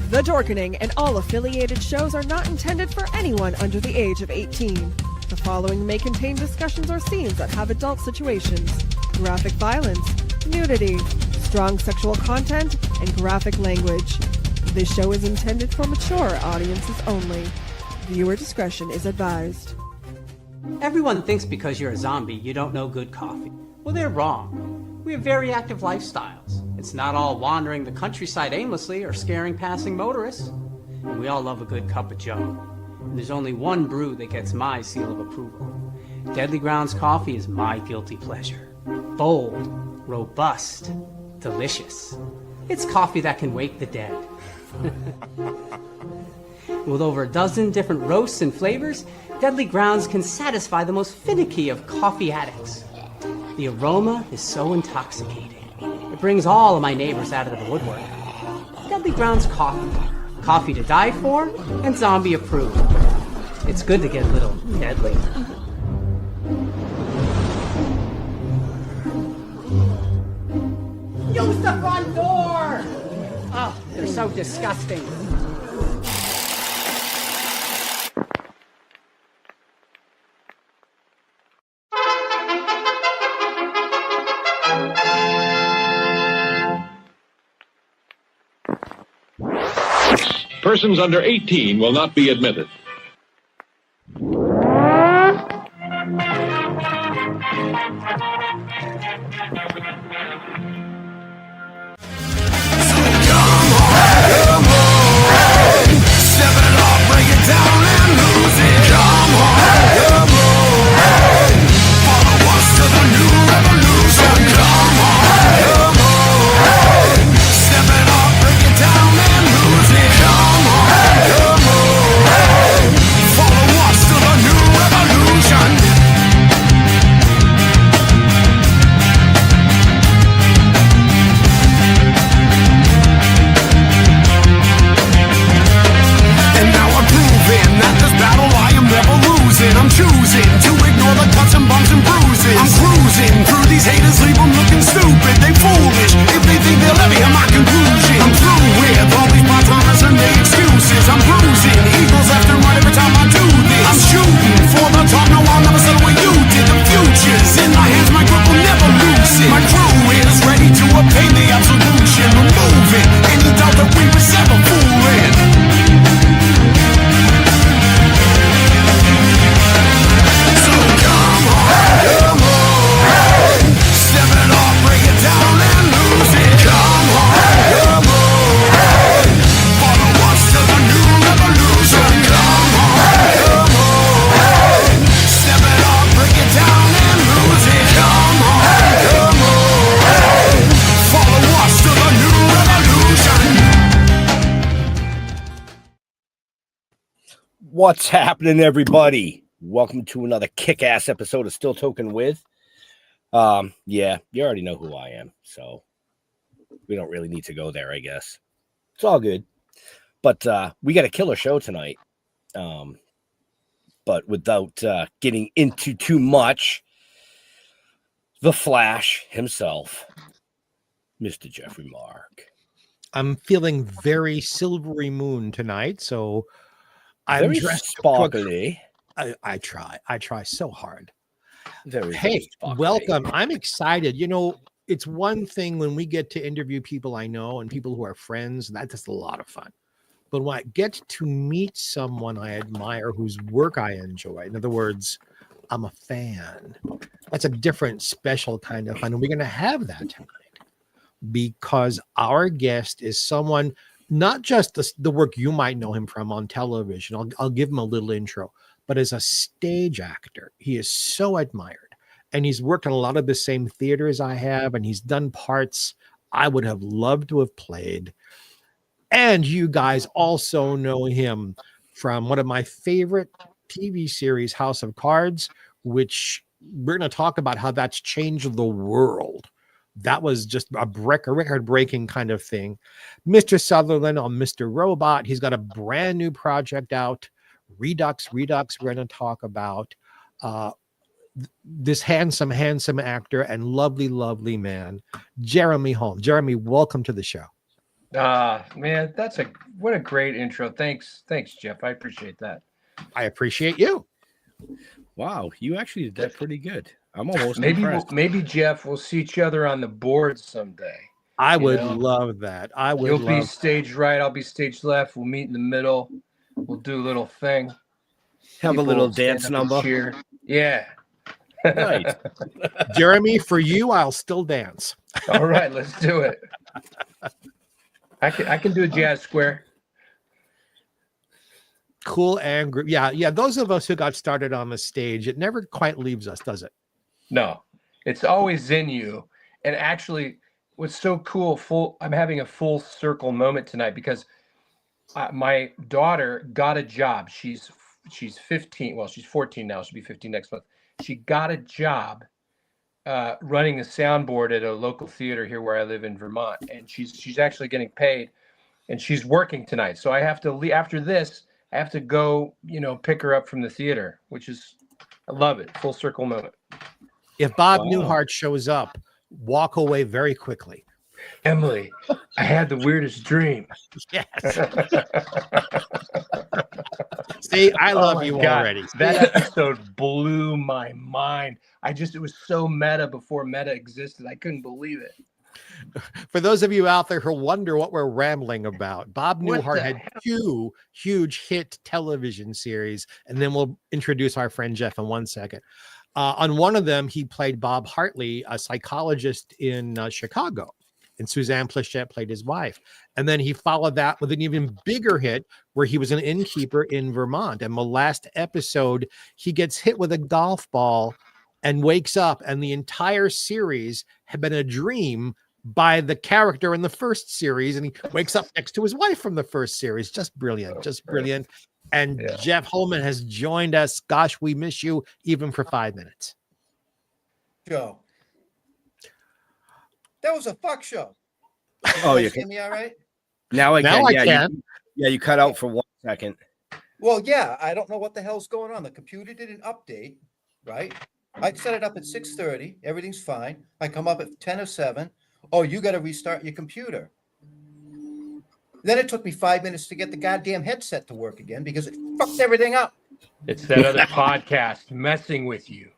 The Dorkening and all affiliated shows are not intended for anyone under the age of 18. The following may contain discussions or scenes that have adult situations, graphic violence, nudity, strong sexual content, and graphic language. This show is intended for mature audiences only. Viewer discretion is advised. Everyone thinks because you're a zombie, you don't know good coffee. Well, they're wrong. We have very active lifestyles. It's not all wandering the countryside aimlessly or scaring passing motorists. And we all love a good cup of joe. And there's only one brew that gets my seal of approval. Deadly Grounds coffee is my guilty pleasure. Bold, robust, delicious. It's coffee that can wake the dead. With over a dozen different roasts and flavors, Deadly Grounds can satisfy the most finicky of coffee addicts. The aroma is so intoxicating. It brings all of my neighbors out of the woodwork. Deadly Grounds coffee. Coffee to die for and zombie approved. It's good to get a little deadly. Use the front door! Oh, they're so disgusting. Persons under 18 will not be admitted. What's happening, everybody? Welcome to another kick-ass episode of Still Toking with. Yeah, you already know who I am, so we don't really need to go there, I guess. It's all good. But we got a killer show tonight. But without getting into too much, the Flash himself, Mr. Jeffrey Mark. I'm feeling very Silvery Moon tonight, so I'm very dressed sparkly. I try so hard. Very sparkly. Welcome. I'm excited. You know, it's one thing when we get to interview people I know and people who are friends, that's just a lot of fun. But when I get to meet someone I admire whose work I enjoy, in other words, I'm a fan, that's a different, special kind of fun. And we're going to have that tonight because our guest is someone, not just the work you might know him from on television. I'll give him a little intro, but as a stage actor, he is so admired. And he's worked on a lot of the same theaters I have, and he's done parts I would have loved to have played. And you guys also know him from one of my favorite TV series, House of Cards, which we're going to talk about how that's changed the world. That was just a record-breaking kind of thing. Mr. Sutherland on Mr. Robot. He's got a brand new project out, Redux Redux. We're going to talk about this handsome actor and lovely man, Jeremy Holm. Jeremy, welcome to the show. Man, what a great intro. Thanks, Jeff. I appreciate that. I appreciate you. Wow, you actually did that pretty good. I'm almost impressed. Maybe Jeff, we'll see each other on the board someday. I would love that. You'll be stage right. I'll be stage left. We'll meet in the middle. We'll do a little thing. Have a little dance number. Cheer. Yeah. Right. Jeremy, for you, I'll still dance. All right, let's do it. I can do a jazz square. Cool and yeah. Those of us who got started on the stage, it never quite leaves us, does it? No, it's always in you. And actually, what's so cool, I'm having a full circle moment tonight because my daughter got a job. She's 15. Well, she's 14 now. She'll be 15 next month. She got a job running a soundboard at a local theater here where I live in Vermont, and she's actually getting paid, and she's working tonight. So I have to leave after this. I have to go, pick her up from the theater, which is, I love it. Full circle moment. If Bob Newhart shows up, walk away very quickly. Emily, I had the weirdest dream. Yes. See, I love you already. That episode blew my mind. It was so meta before meta existed. I couldn't believe it. For those of you out there who wonder what we're rambling about, Bob Newhart had two huge hit television series, and then we'll introduce our friend Jeff in 1 second. On one of them, he played Bob Hartley, a psychologist in Chicago, and Suzanne Pleshette played his wife. And then he followed that with an even bigger hit where he was an innkeeper in Vermont. And the last episode, he gets hit with a golf ball and wakes up, and the entire series had been a dream by the character in the first series, and he wakes up next to his wife from the first series. Just brilliant, just brilliant. And Jeff Holman has joined us. Gosh, we miss you even for 5 minutes. Joe, that was a fuck show. Oh, you hear me all right? Now I can. You cut out for 1 second. Well, yeah, I don't know what the hell's going on. The computer didn't update, right? I set it up at 6:30. Everything's fine. I come up at 10:07. Oh, you got to restart your computer. Then it took me 5 minutes to get the goddamn headset to work again because it fucked everything up. It's that other podcast messing with you.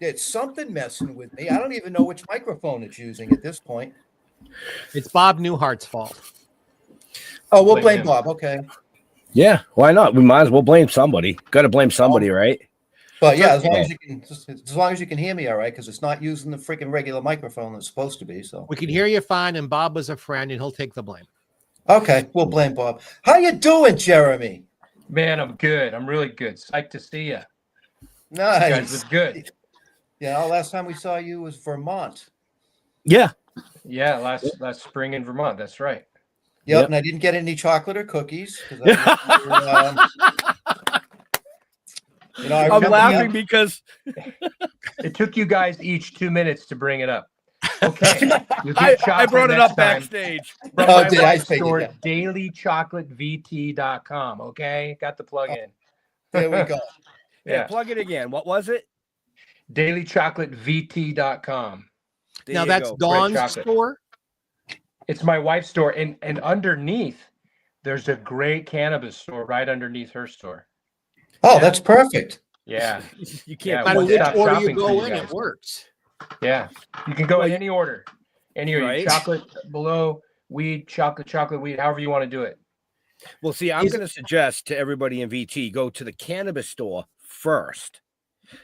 It's something messing with me. I don't even know which microphone it's using at this point. It's Bob Newhart's fault. Oh, we'll blame Bob. Okay. Yeah, why not? We might as well blame somebody. Got to blame somebody, right? But yeah, as long as you can hear me all right, because it's not using the freaking regular microphone that's supposed to be. So we can hear you fine, and Bob was a friend, and he'll take the blame. Okay, we'll blame Bob. How you doing, Jeremy? Man, I'm good. I'm really good. Psyched to see you. Nice. You guys look good. Yeah, last time we saw you was Vermont. Yeah. Yeah, last spring in Vermont. That's right. Yep. And I didn't get any chocolate or cookies. I'm laughing because it took you guys each 2 minutes to bring it up. Okay. I brought it up backstage. dailychocolatevt.com. Okay. Got the plug in. There we go. Yeah. Plug it again. What was it? dailychocolatevt.com. Now that's Dawn's store. It's my wife's store. And underneath, there's a great cannabis store right underneath her store. Oh, that's perfect. Yeah. You can't matter which order you go in, it works. Yeah. You can go in any order. Any order. Right. Chocolate below, weed, chocolate, weed, however you want to do it. Well, see, I'm going to suggest to everybody in VT, go to the cannabis store first,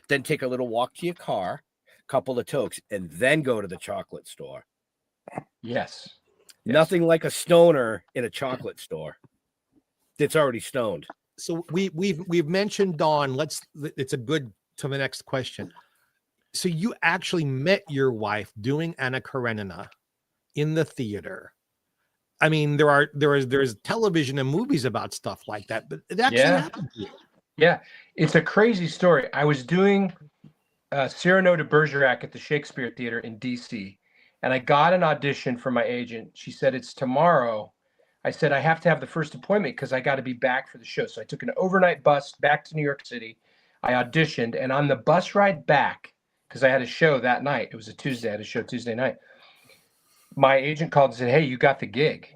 then take a little walk to your car, couple of tokes, and then go to the chocolate store. Yes. Nothing like a stoner in a chocolate store. It's already stoned. So we've mentioned Dawn. It's a good to the next question. So you actually met your wife doing Anna Karenina in the theater. I mean, there's television and movies about stuff like that, but it actually happened to you. Yeah, it's a crazy story. I was doing Cyrano de Bergerac at the Shakespeare Theater in DC, and I got an audition from my agent. She said, it's tomorrow. I said, I have to have the first appointment because I got to be back for the show. So I took an overnight bus back to New York City. I auditioned, and on the bus ride back, because I had a show that night, it was a Tuesday, I had a show Tuesday night, my agent called and said, hey, you got the gig.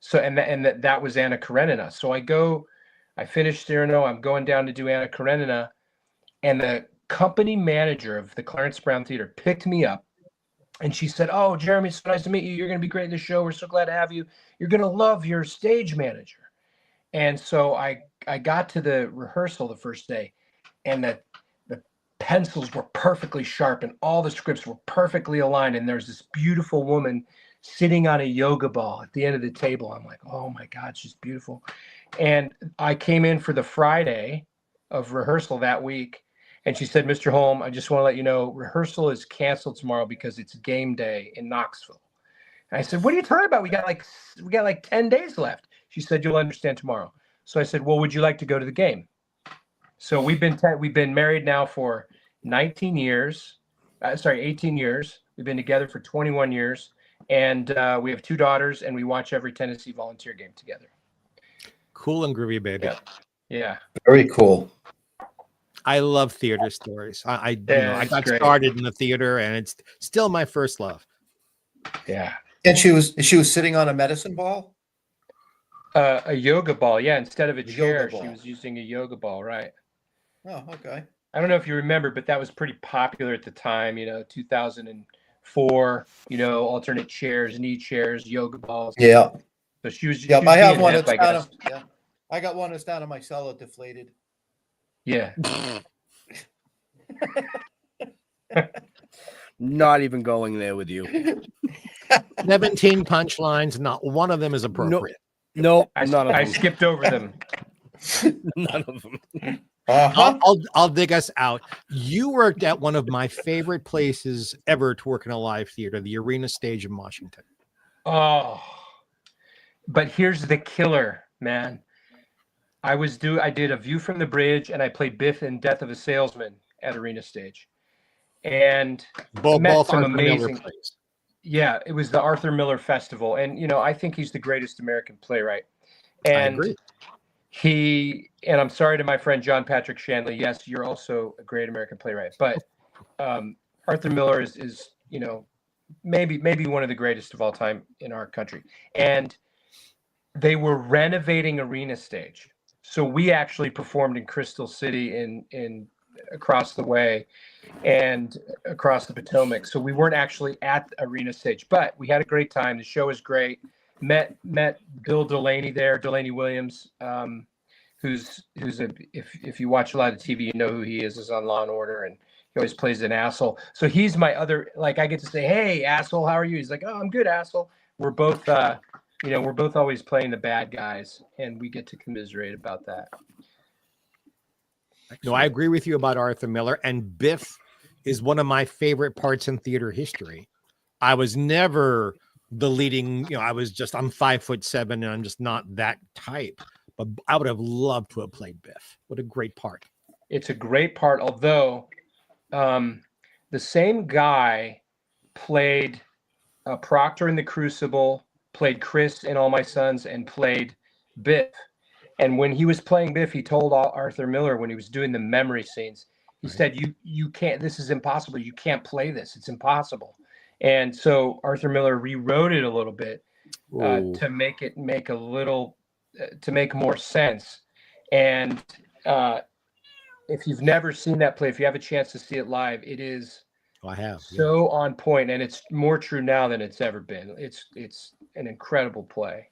So, that was Anna Karenina. So I finished Cyrano. I'm going down to do Anna Karenina, and the company manager of the Clarence Brown Theatre picked me up, and she said, "Oh, Jeremy, it's so nice to meet you. You're going to be great in the show. We're so glad to have you. You're going to love your stage manager." And so I got to the rehearsal the first day, and the pencils were perfectly sharp, and all the scripts were perfectly aligned. And there's this beautiful woman sitting on a yoga ball at the end of the table. I'm like, oh my God, she's beautiful. And I came in for the Friday of rehearsal that week, and she said, "Mr. Holm, I just want to let you know rehearsal is canceled tomorrow because it's game day in Knoxville." And I said, "What are you talking about? We got like 10 days left." She said, "You'll understand tomorrow." So I said, "Well, would you like to go to the game?" So we've been married now for 18 years. We've been together for 21 years, and we have 2 daughters, and we watch every Tennessee Volunteer game together. Cool and groovy, baby. Yeah. Very cool. I love theater stories. I got great. started in the theater, and it's still my first love. Yeah. And she was sitting on a medicine ball? A yoga ball. Yeah. Instead of a chair, Yoga she ball. was using a yoga ball. Right. Oh, okay. I don't know if you remember, but that was pretty popular at the time, 2004, alternate chairs, knee chairs, yoga balls. Yeah. So she was. Yep. she was I have being one hip, that's I down. guess. Yeah. I got one that's down in my cellar, deflated. Yeah. Not even going there with you. 17 punchlines, not one of them is appropriate. Nope, I none of them. skipped over them. None of them. Uh-huh. I'll dig us out. You worked at one of my favorite places ever to work in a live theater, the Arena Stage in Washington. Oh, but here's the killer, man. I did A View from the Bridge, and I played Biff in Death of a Salesman at Arena Stage, and met some amazing. Yeah, it was the Arthur Miller Festival, and I think he's the greatest American playwright. And I agree. And I'm sorry to my friend John Patrick Shanley. Yes, you're also a great American playwright, but Arthur Miller is maybe one of the greatest of all time in our country. And they were renovating Arena Stage, so we actually performed in Crystal City in across the way and across the Potomac. So we weren't actually at Arena Stage, but we had a great time. The show was great. Met Bill Delaney there, Delaney Williams, who's if you watch a lot of TV, you know who he is on Law and Order, and he always plays an asshole. So he's my other, like, I get to say, "Hey, asshole, how are you?" He's like, "Oh, I'm good, asshole." We're both we're both always playing the bad guys, and we get to commiserate about that. No, I agree with you about Arthur Miller, and Biff is one of my favorite parts in theater history. I was never the leading, I'm 5'7" and I'm just not that type, but I would have loved to have played Biff. What a great part. It's a great part, although the same guy played Proctor in The Crucible, played Chris in All My Sons, and played Biff. And when he was playing Biff, he told Arthur Miller, when he was doing the memory scenes, he said, you can't, this is impossible. You can't play this. It's impossible. And so Arthur Miller rewrote it a little bit to make it make more sense. And if you've never seen that play, if you have a chance to see it live, it is so on point, and it's more true now than it's ever been. It's an incredible play.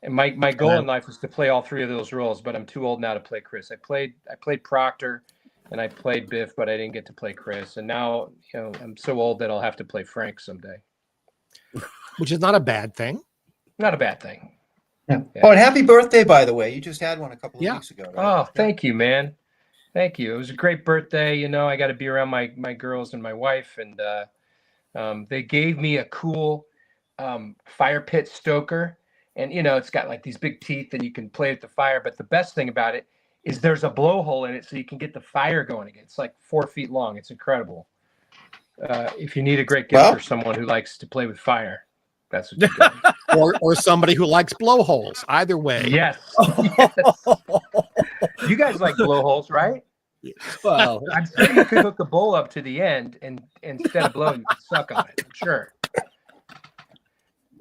And my goal in life was to play all 3 of those roles, but I'm too old now to play Chris. I played Proctor and I played Biff, but I didn't get to play Chris. And now, I'm so old that I'll have to play Frank someday. Which is not a bad thing. Not a bad thing. Yeah. Oh, and happy birthday, by the way. You just had one a couple of weeks ago, right? Oh, thank you, man. Thank you. It was a great birthday. I got to be around my girls and my wife, and they gave me a cool fire pit stoker. And, it's got like these big teeth and you can play with the fire. But the best thing about it is there's a blowhole in it so you can get the fire going again. It's like 4 feet long. It's incredible. If you need a great gift for someone who likes to play with fire, that's what you get. or somebody who likes blowholes. Either way. Yes. You guys like blowholes, right? Well, I'm sure you could hook a bowl up to the end and instead of blowing, you could suck on it. I'm sure.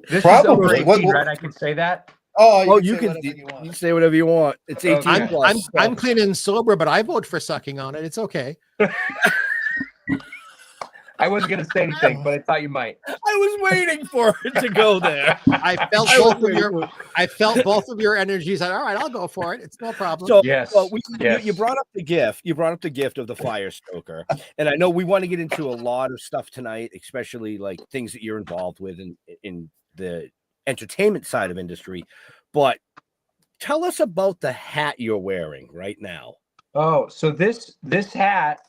This Probably. is over What- 18, right? I can say that. Oh, Oh, you you can can say whatever you want. you can say whatever you want. It's 18 Okay. plus. I'm clean and sober, but I vote for sucking on it. It's okay. I wasn't going to say anything, but I thought you might. I was waiting for it to go there. I felt I was both of waiting your for it. I felt both of your energies. All right, I'll go for it. It's no problem. So, Yes, well, yes. you brought up the gift. You brought up the gift of the fire stoker, and I know we want to get into a lot of stuff tonight, especially like things that you're involved with in the entertainment side of industry. But tell us about the hat you're wearing right now. Oh, so this hat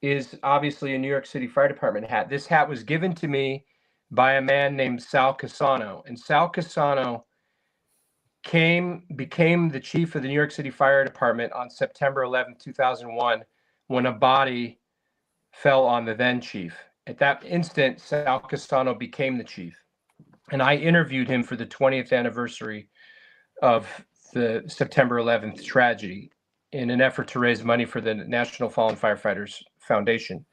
is obviously a New York City Fire Department hat. This hat was given to me by a man named Sal Casano, and Sal Casano became the chief of the New York City Fire Department on September 11th, 2001, when a body fell on the then chief. At that instant, Sal Casano became the chief, and I interviewed him for the 20th anniversary of the September 11th tragedy in an effort to raise money for the National Fallen Firefighters Foundation.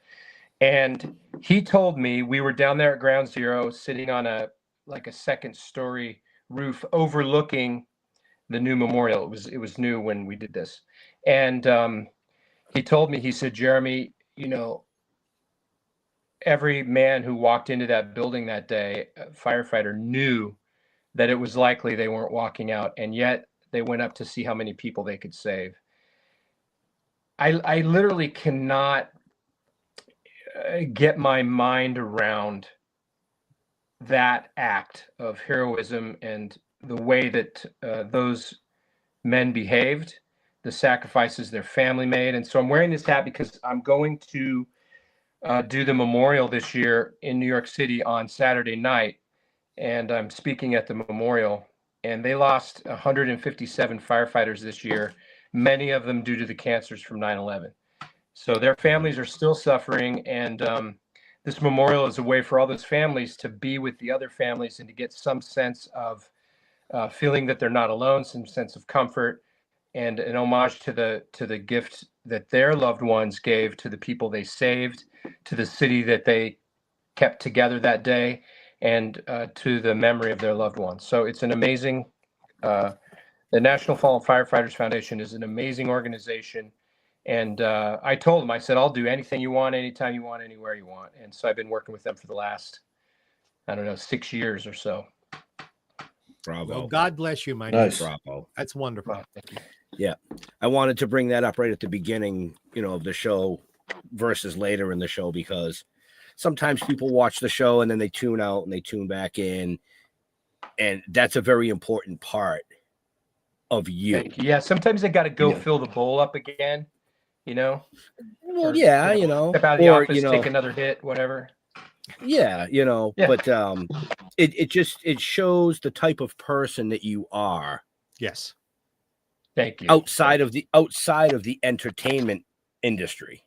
And he told me, we were down there at Ground Zero sitting on a second story roof overlooking the new memorial. It was new when we did this. And he told me, he said, Jeremy, you know, every man who walked into that building that day, a firefighter, knew that it was likely they weren't walking out, and yet they went up to see how many people they could save. I literally cannot get my mind around that act of heroism and the way that those men behaved, the sacrifices their family made. And so I'm wearing this hat because I'm going to do the memorial this year in New York City on Saturday night. And I'm speaking at the memorial, and they lost 157 firefighters this year, many of them due to the cancers from 9/11. So their families are still suffering, and this memorial is a way for all those families to be with the other families and to get some sense of feeling that they're not alone, some sense of comfort, and an homage to the gift that their loved ones gave to the people they saved, to the city that they kept together that day, and to the memory of their loved ones. So it's an amazing, the National Fallen Firefighters Foundation is an amazing organization. And I told them, I said, I'll do anything you want, anytime you want, anywhere you want. And so I've been working with them for the last, 6 years or so. Bravo. Well, God bless you, my Nice. nice. Bravo. That's wonderful. Wow, thank you. Yeah. I wanted to bring that up right at the beginning, of the show versus later in the show, because sometimes people watch the show and then they tune out and they tune back in. And that's a very important part of you. Thank you. Yeah, sometimes they got to go Yeah. fill the bowl up again, Well, or, yeah, step out of the office, take another hit, whatever. Yeah, Yeah. but it shows the type of person that you are Yes. Thank you. outside of the entertainment industry.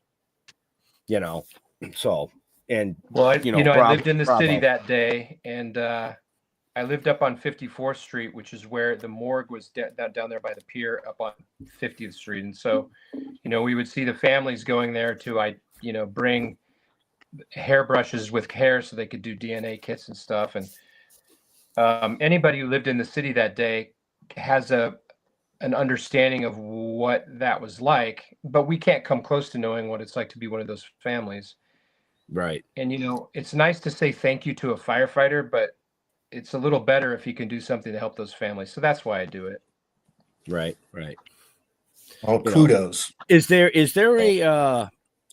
So, and Well, I bravo- lived in the bravo. city that day, and I lived up on 54th Street, which is where the morgue was down there by the pier up on 50th Street. And so, we would see the families going there to, bring hairbrushes with hair so they could do DNA kits and stuff. And anybody who lived in the city that day has an understanding of what that was like, but we can't come close to knowing what it's like to be one of those families. Right. And, it's nice to say thank you to a firefighter, but it's a little better if you can do something to help those families. So that's why I do it. Right. Oh, kudos. Is there a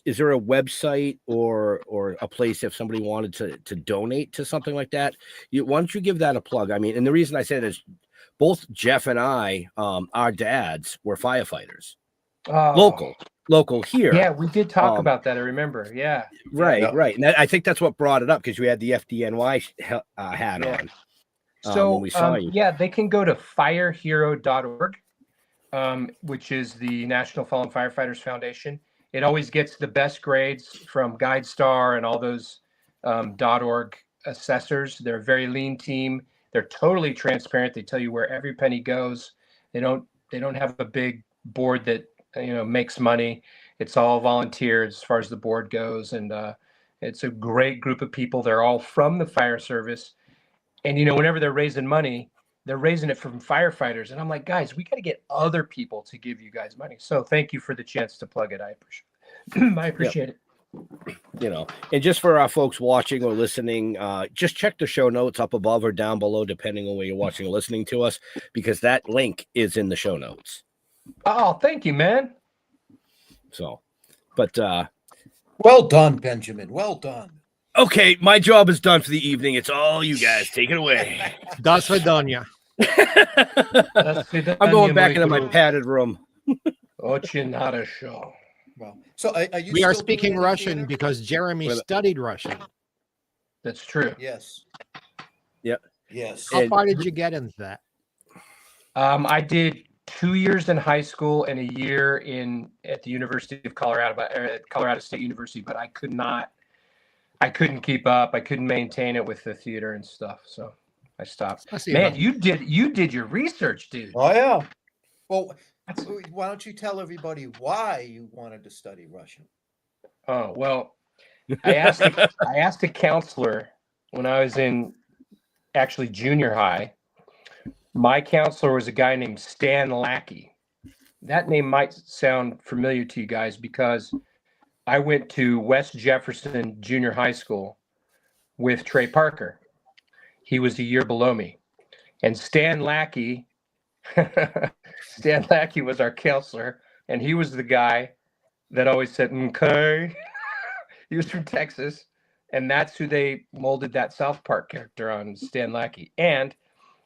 website or a place if somebody wanted to donate to something like that? Why don't you give that a plug? I mean, and the reason I say that is both Jeff and I, our dads were firefighters, local here. Yeah, we did talk about that. I remember. Yeah. Right. Yeah. Right. And I think that's what brought it up, because you had the FDNY hat Yeah. on. So when we saw you. yeah, they can go to firehero.org, which is the National Fallen Firefighters Foundation. It always gets the best grades from GuideStar and all those .org assessors. They're a very lean team. They're totally transparent. They tell you where every penny goes. They don't have a big board that makes money. It's all volunteer as far as the board goes, and it's a great group of people. They're all from the fire service, And, you know, whenever they're raising money, they're raising it from firefighters. And I'm like, guys, we got to get other people to give you guys money. So thank you for the chance to plug it. I appreciate it. You know, and just for our folks watching or listening, just check the show notes up above or down below, depending on where you're watching or listening to us, because that link is in the show notes. Oh, thank you, man. So, but Well done, Benjamin. Well done. okay, my job is done for the evening. It's all you guys. Take it away. Das Vidania. I'm going back into my padded room. Ochinata show. Well, so are you We are still doing speaking any Russian theater? because Jeremy studied Russian. That's true. Yes. Yep. Yes. How far did you get into that? I did 2 years in high school and a year at the University of Colorado, at Colorado State University, but I couldn't keep up. I couldn't maintain it with the theater and stuff. So I stopped. Man, you did your research, dude. Oh yeah. Well, why don't you tell everybody why you wanted to study Russian? Oh, well, I asked a counselor when I was in actually junior high. My counselor was a guy named Stan Lackey. That name might sound familiar to you guys because I went to West Jefferson Junior High School with Trey Parker. He was a year below me. And Stan Lackey was our counselor, and he was the guy that always said, okay. He was from Texas, and that's who they molded that South Park character on, Stan Lackey. And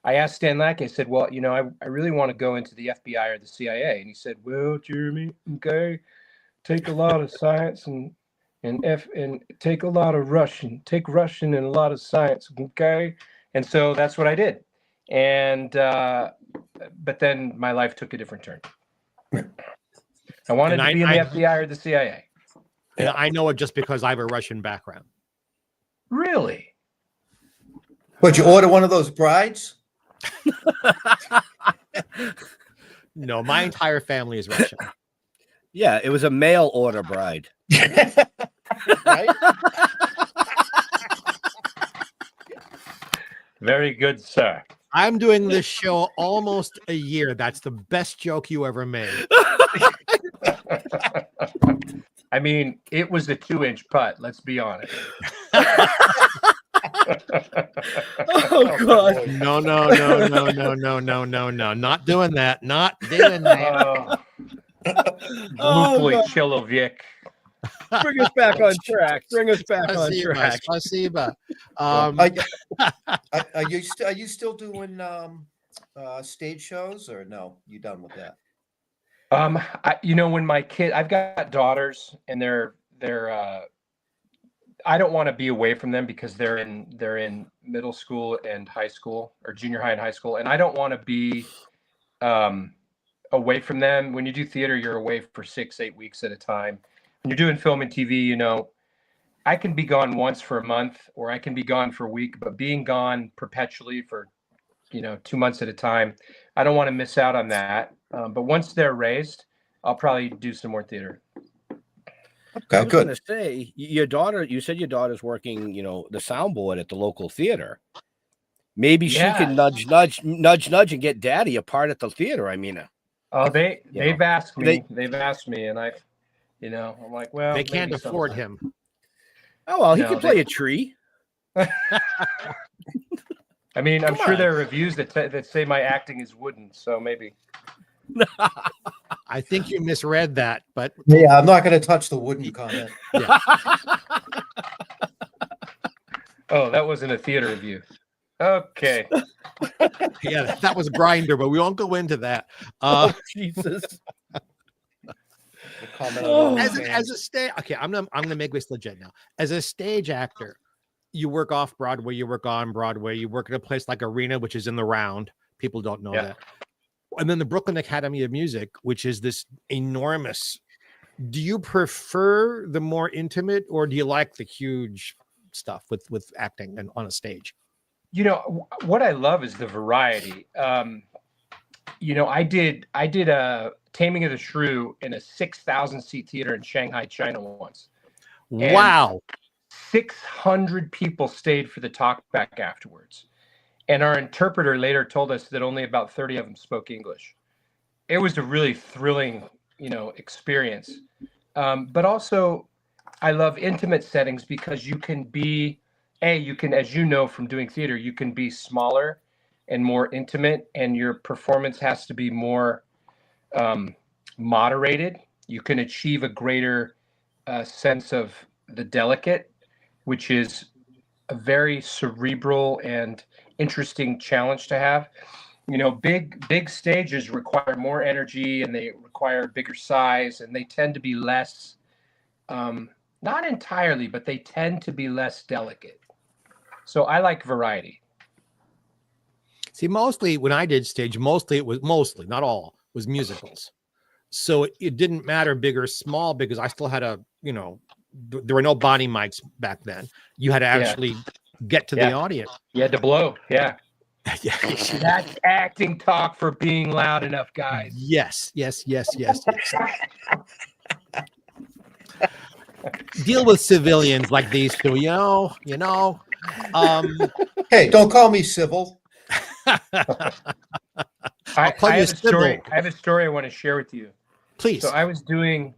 I asked Stan Lackey, I said, well, you know, I really want to go into the FBI or the CIA. And he said, well, Jeremy, okay, take a lot of science and take a lot of Russian. Take Russian and a lot of science, okay? And so that's what I did. And but then my life took a different turn. I wanted to be in the FBI or the CIA. And I know it just because I have a Russian background. Really? Would you order one of those brides? No, my entire family is Russian. Yeah, it was a mail order bride. Right? Very good, sir. I'm doing this show almost a year. That's the best joke you ever made. I mean, it was a 2-inch putt. Let's be honest. Oh God! No. Not doing that. Not doing that. Gluply Chilovic. Bring us back on track. Bring us back on track. Spasiba. Are you still doing stage shows, or no? You done with that? When my kid, I've got daughters, and they're I don't want to be away from them because they're in middle school and high school, or junior high and high school, and I don't want to be away from them. When you do theater, you're away for 6-8 weeks at a time. When you're doing film and TV, you know, I can be gone once for a month, or I can be gone for a week, but being gone perpetually for, 2 months at a time, I don't want to miss out on that. But once they're raised, I'll probably do some more theater. Okay, I was good. going to say, you said your daughter's working, the soundboard at the local theater. Maybe she can nudge, and get daddy a part at the theater. I mean, they've asked me, and I'm like, well, they can't afford him. Oh, well, he can play a tree. I mean, I'm sure there are reviews that say my acting is wooden, so maybe. I think you misread that, but Yeah, I'm not going to touch the wooden comment. yeah. Oh, that wasn't a theater review. Okay. Yeah, that was Grinder, but we won't go into that. Jesus. As a stage, okay, I'm gonna make this legit now. As a stage actor, you work off Broadway, you work on Broadway, you work at a place like Arena, which is in the Round. People don't know that. And then the Brooklyn Academy of Music, which is this enormous. Do you prefer the more intimate, or do you like the huge stuff with acting and on a stage? What I love is the variety. I did a Taming of the Shrew in a 6,000 seat theater in Shanghai, China once. Wow. 600 people stayed for the talk back afterwards. And our interpreter later told us that only about 30 of them spoke English. It was a really thrilling, experience. But also, I love intimate settings because you can be, as you know from doing theater, you can be smaller and more intimate, and your performance has to be more moderated. You can achieve a greater sense of the delicate, which is a very cerebral and interesting challenge to have. Big stages require more energy, and they require bigger size, and they tend to be less, not entirely, but they tend to be less delicate. So I like variety. See, mostly when I did stage, mostly, not all, was musicals. So it didn't matter big or small because I still had there were no body mics back then. You had to actually get to the audience. You had to blow. Yeah. Yeah. That's acting talk for being loud enough, guys. Yes. Deal with civilians like these two, Hey, don't call me civil. I have a story I want to share with you. Please. So I was doing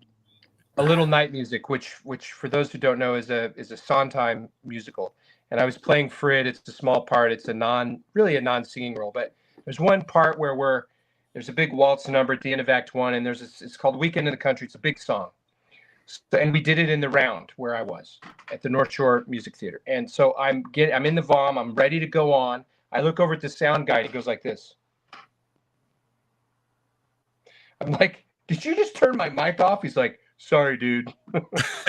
A Little Night Music, which for those who don't know is a Sondheim musical. And I was playing Frid. It's a small part. It's a non-singing role. But there's one part where there's a big waltz number at the end of Act 1, and it's called Weekend in the Country. It's a big song. So, and we did it in the Round where I was at the North Shore Music Theater. And so I'm in the VOM. I'm ready to go on. I look over at the sound guy. And he goes like this. I'm like, did you just turn my mic off? He's like, sorry, dude.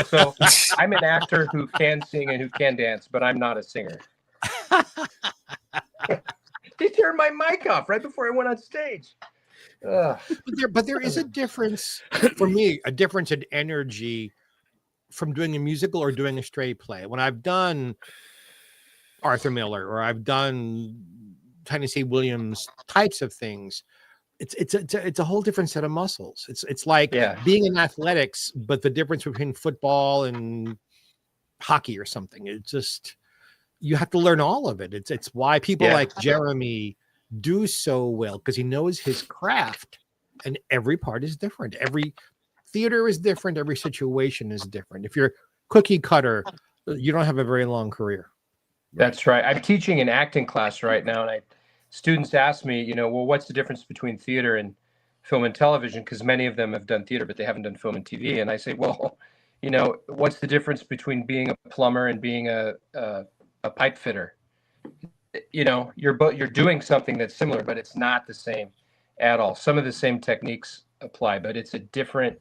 So I'm an actor who can sing and who can dance, but I'm not a singer. He turned my mic off right before I went on stage. But there is a difference for me, a difference in energy from doing a musical or doing a straight play. When I've done Arthur Miller or I've done Tennessee Williams types of things, it's a whole different set of muscles. It's like being in athletics, but the difference between football and hockey or something. It's just, you have to learn all of it. It's why people like Jeremy do so well, because he knows his craft, and every part is different. Every theater is different. Every situation is different. If you're cookie cutter, you don't have a very long career. That's right. I'm teaching an acting class right now, and students ask me, well, what's the difference between theater and film and television? Because many of them have done theater, but they haven't done film and TV. And I say, well, what's the difference between being a plumber and being a pipe fitter? You're doing something that's similar, but it's not the same at all. Some of the same techniques apply, but it's a different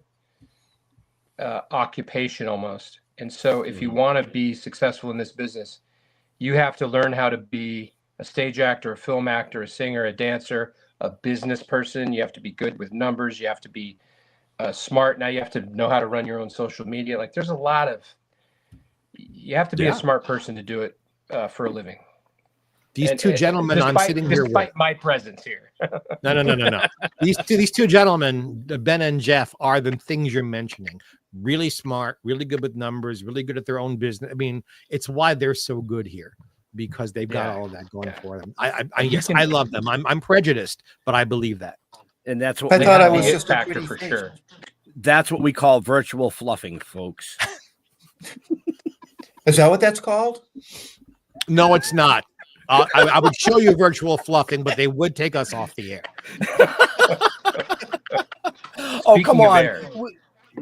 occupation almost. And so if you want to be successful in this business, you have to learn how to be a stage actor, a film actor, a singer, a dancer, a business person. You have to be good with numbers. You have to be smart. Now you have to know how to run your own social media. Like there's a lot of, you have to be a smart person to do it for a living. These two gentlemen I'm sitting here with. Despite my presence here. No. These two gentlemen, Ben and Jeff, are the things you're mentioning. Really smart, really good with numbers, really good at their own business. I mean, it's why they're so good here, because they've got all of that going for them. I love them. I'm prejudiced, but I believe that. And that's what I thought I was just a factor pretty for face. sure. That's what we call virtual fluffing, folks. Is that what that's called? No, it's not. I would show you virtual fluffing, but they would take us off the air. Come on.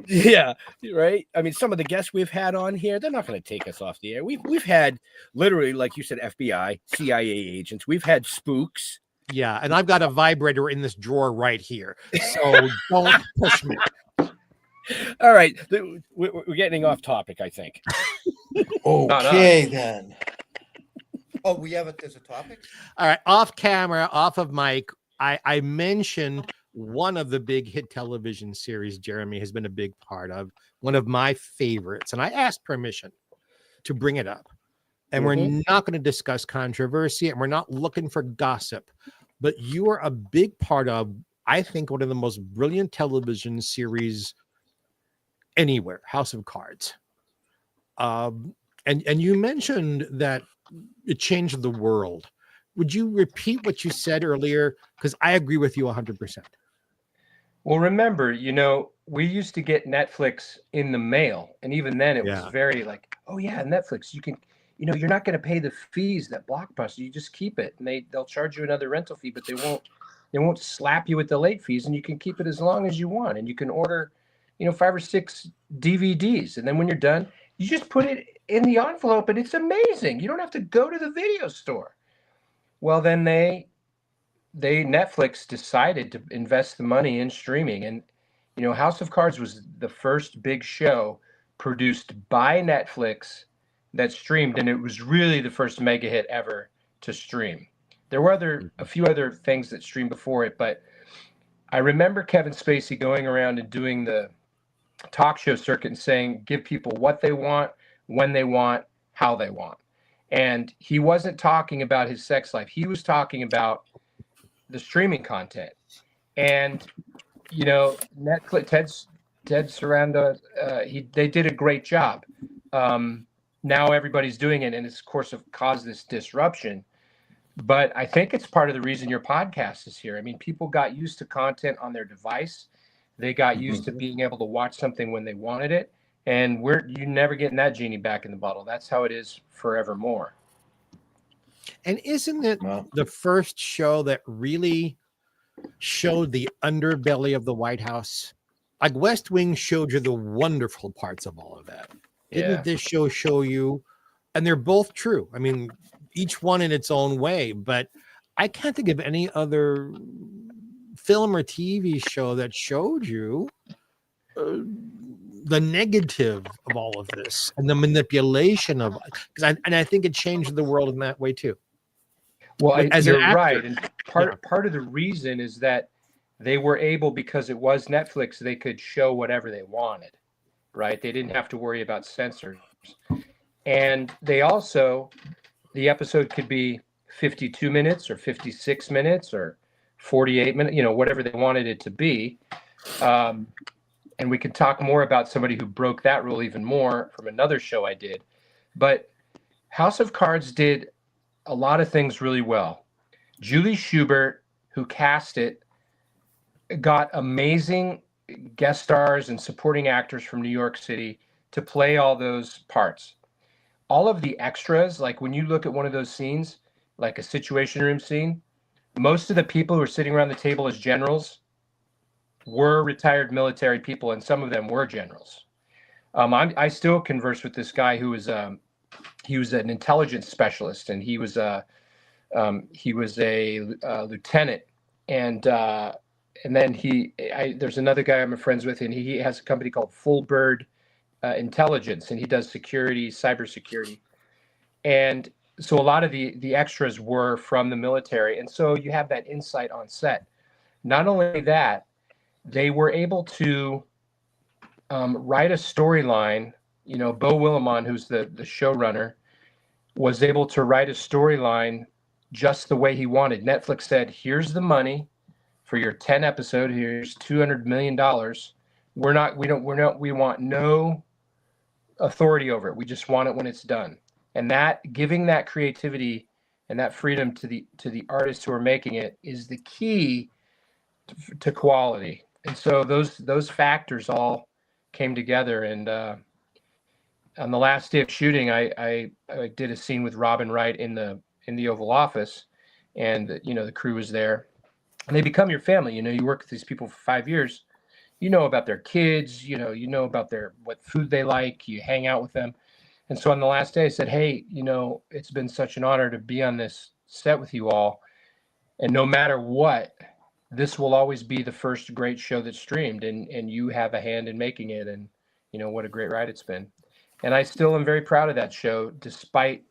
Yeah, right. I mean, some of the guests we've had on here, they're not going to take us off the air. We've had literally, like you said, FBI, CIA agents. We've had spooks. Yeah, and I've got a vibrator in this drawer right here, so don't push me. All right, we're getting off topic, I think. Okay, then. Oh, there's a topic? All right, off camera, off of mic, I mentioned one of the big hit television series Jeremy has been a big part of, one of my favorites, and I asked permission to bring it up. And we're not going to discuss controversy, and we're not looking for gossip, but you are a big part of, I think, one of the most brilliant television series anywhere, House of Cards. And you mentioned that it changed the world. would you repeat what you said earlier? Because I agree with you 100%. Well, remember, we used to get Netflix in the mail, and even then it was very like, oh yeah, Netflix, you can, you're not going to pay the fees that Blockbuster, you just keep it, and they'll charge you another rental fee, but they won't slap you with the late fees, and you can keep it as long as you want, and you can order, 5 or 6 DVDs, and then when you're done, you just put it in the envelope, and it's amazing. You don't have to go to the video store. Well, then Netflix decided to invest the money in streaming, and House of Cards was the first big show produced by Netflix that streamed, and it was really the first mega hit ever to stream. There were a few other things that streamed before it, but I remember Kevin Spacey going around and doing the talk show circuit and saying, give people what they want, when they want, how they want. And he wasn't talking about his sex life. He was talking about the streaming content. And, Netflix, Ted Saranda, they did a great job. Now everybody's doing it, and it's, of course, caused this disruption. But I think it's part of the reason your podcast is here. I mean, people got used to content on their device. They got used to being able to watch something when they wanted it. And you're never getting that genie back in the bottle. That's how it is forevermore. And isn't it the first show that really showed the underbelly of the White House? Like West Wing showed you the wonderful parts of all of that. Didn't this show you? And they're both true. I mean, each one in its own way, but I can't think of any other film or TV show that showed you the negative of all of this and the manipulation of it. And I think it changed the world in that way too. Well, you're right. And part of the reason is that they were able, because it was Netflix, they could show whatever they wanted, right? They didn't have to worry about censors. And they also, the episode could be 52 minutes or 56 minutes or 48 minutes, whatever they wanted it to be. And we could talk more about somebody who broke that rule even more from another show I did. But House of Cards did a lot of things really well. Julie Schubert, who cast it, got amazing guest stars and supporting actors from New York City to play all those parts. All of the extras, like when you look at one of those scenes, like a Situation Room scene, most of the people who are sitting around the table as generals were retired military people, and some of them were generals. I still converse with this guy who was he was an intelligence specialist, and he was a lieutenant, and then there's another guy I'm friends with, and he has a company called Full Bird Intelligence, and he does security, cybersecurity, and so a lot of the extras were from the military, and so you have that insight on set. Not only that, they were able to write a storyline. Bo Willimon, who's the showrunner, was able to write a storyline just the way he wanted. Netflix said, here's the money for your 10 episode. Here's $200 million. We want no authority over it. We just want it when it's done. And that, giving that creativity and that freedom to the artists who are making it, is the key to quality. And so those factors all came together. And on the last day of shooting, I did a scene with Robin Wright in the Oval Office, and the crew was there, and they become your family. You work with these people for 5 years. You know about their kids. You know about what food they like. You hang out with them. And so on the last day, I said, hey, it's been such an honor to be on this set with you all. And no matter what, this will always be the first great show that's streamed, and you have a hand in making it. And what a great ride it's been. And I still am very proud of that show, despite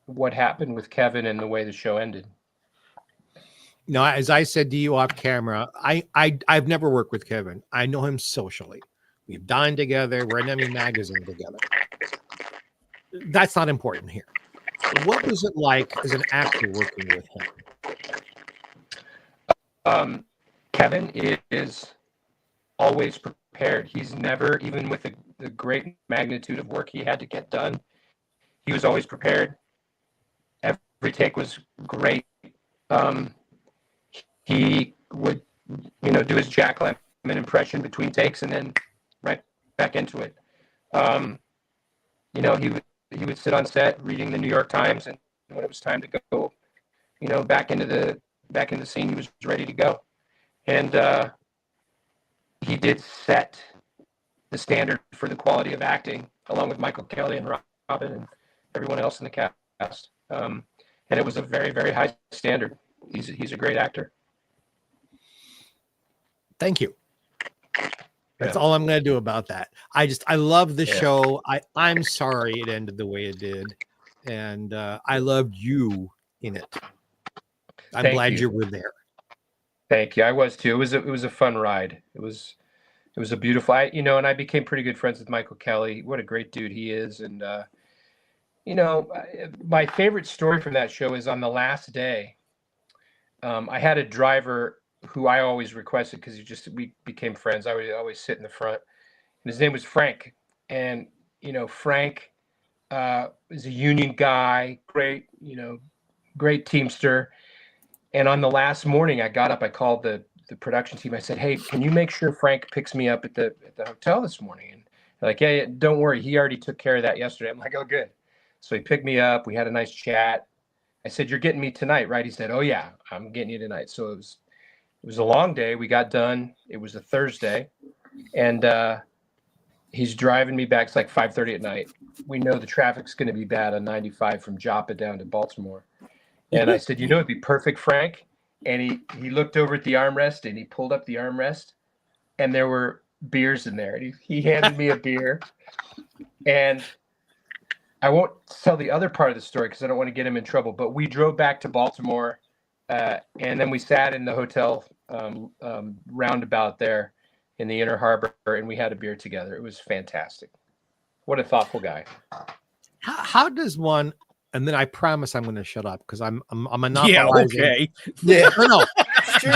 what happened with Kevin and the way the show ended. No, as I said to you off camera, I've never worked with Kevin. I know him socially. We've dined together. We're in Emmy magazine together. That's not important here. What was it like as an actor working with him? Kevin is always prepared. He's never, even with the great magnitude of work he had to get done, he was always prepared. take was great. He would, do his Jack Lemmon impression between takes and then right back into it. He would sit on set reading the New York Times, and when it was time to go, back into the scene, he was ready to go. And he did set the standard for the quality of acting, along with Michael Kelly and Robin and everyone else in the cast. And it was a very, very high standard. He's a great actor. Thank you. That's all I'm going to do about that. I love the show. I'm sorry it ended the way it did. And I loved you in it. I'm glad you were there. Thank you. I was too. It was a fun ride. It was a beautiful, and I became pretty good friends with Michael Kelly. What a great dude he is. And, my favorite story from that show is on the last day. I had a driver who I always requested because we became friends. I would always sit in the front. And his name was Frank. And, Frank is a union guy, great teamster. And on the last morning, I got up, I called the production team. I said, "Hey, can you make sure Frank picks me up at the hotel this morning?" And they're like, yeah, don't worry. He already took care of that yesterday. I'm like, oh, good. So he picked me up. We had a nice chat. I said, "You're getting me tonight, right?" He said, "Oh yeah, I'm getting you tonight." So it was a long day. We got done. It was a Thursday, and he's driving me back. It's like 5:30 at night. We know the traffic's going to be bad on 95 from Joppa down to Baltimore. And I said, "It'd be perfect, Frank." And he looked over at the armrest and he pulled up the armrest, and there were beers in there. And he handed me a beer. And I won't tell the other part of the story because I don't want to get him in trouble. But we drove back to Baltimore, and then we sat in the hotel roundabout there in the Inner Harbor, and we had a beer together. It was fantastic. What a thoughtful guy. How does one? And then I promise I'm going to shut up because I'm monopolizing. Yeah, okay. Yeah, no. Sure.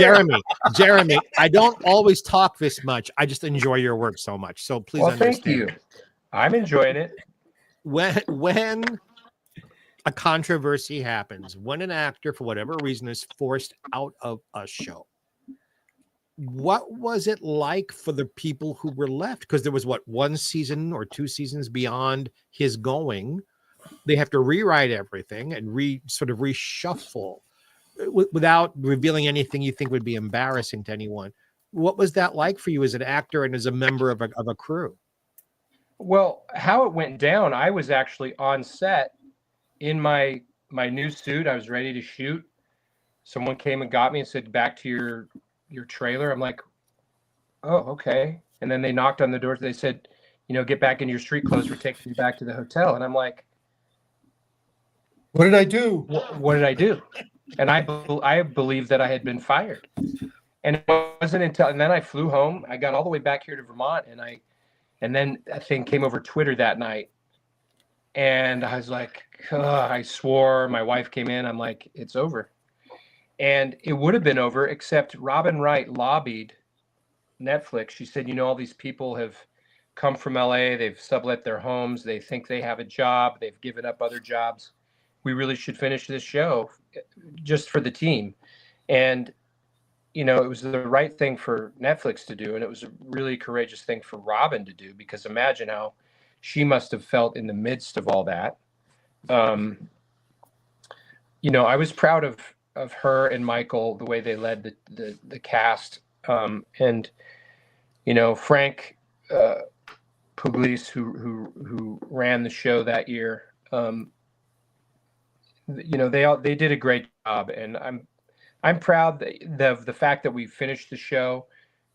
Jeremy, I don't always talk this much. I just enjoy your work so much. So please understand. Thank you. I'm enjoying it. When a controversy happens, when an actor, for whatever reason, is forced out of a show, what was it like for the people who were left? Because there was one season or 2 seasons beyond his going. They have to rewrite everything and sort of reshuffle without revealing anything you think would be embarrassing to anyone. What was that like for you as an actor and as a member of a crew? Well, how it went down, I was actually on set in my new suit. I was ready to shoot. Someone came and got me and said, "Back to your trailer." I'm like, "Oh, okay." And then they knocked on the door. They said, "Get back in your street clothes. We're taking you back to the hotel." And I'm like, What did I do? what did I do? And I believed that I had been fired. And it wasn't until, and then I flew home. I got all the way back here to Vermont, and then a thing came over Twitter that night. And I was like, I swore. My wife came in. I'm like, it's over. And it would have been over, except Robin Wright lobbied Netflix. She said, all these people have come from LA. They've sublet their homes. They think they have a job. They've given up other jobs. We really should finish this show just for the team. And, it was the right thing for Netflix to do. And it was a really courageous thing for Robin to do, because imagine how she must have felt in the midst of all that. I was proud of her and Michael, the way they led the cast. And Frank Pugliese, who ran the show that year, they did a great job, and I'm proud of the fact that we finished the show.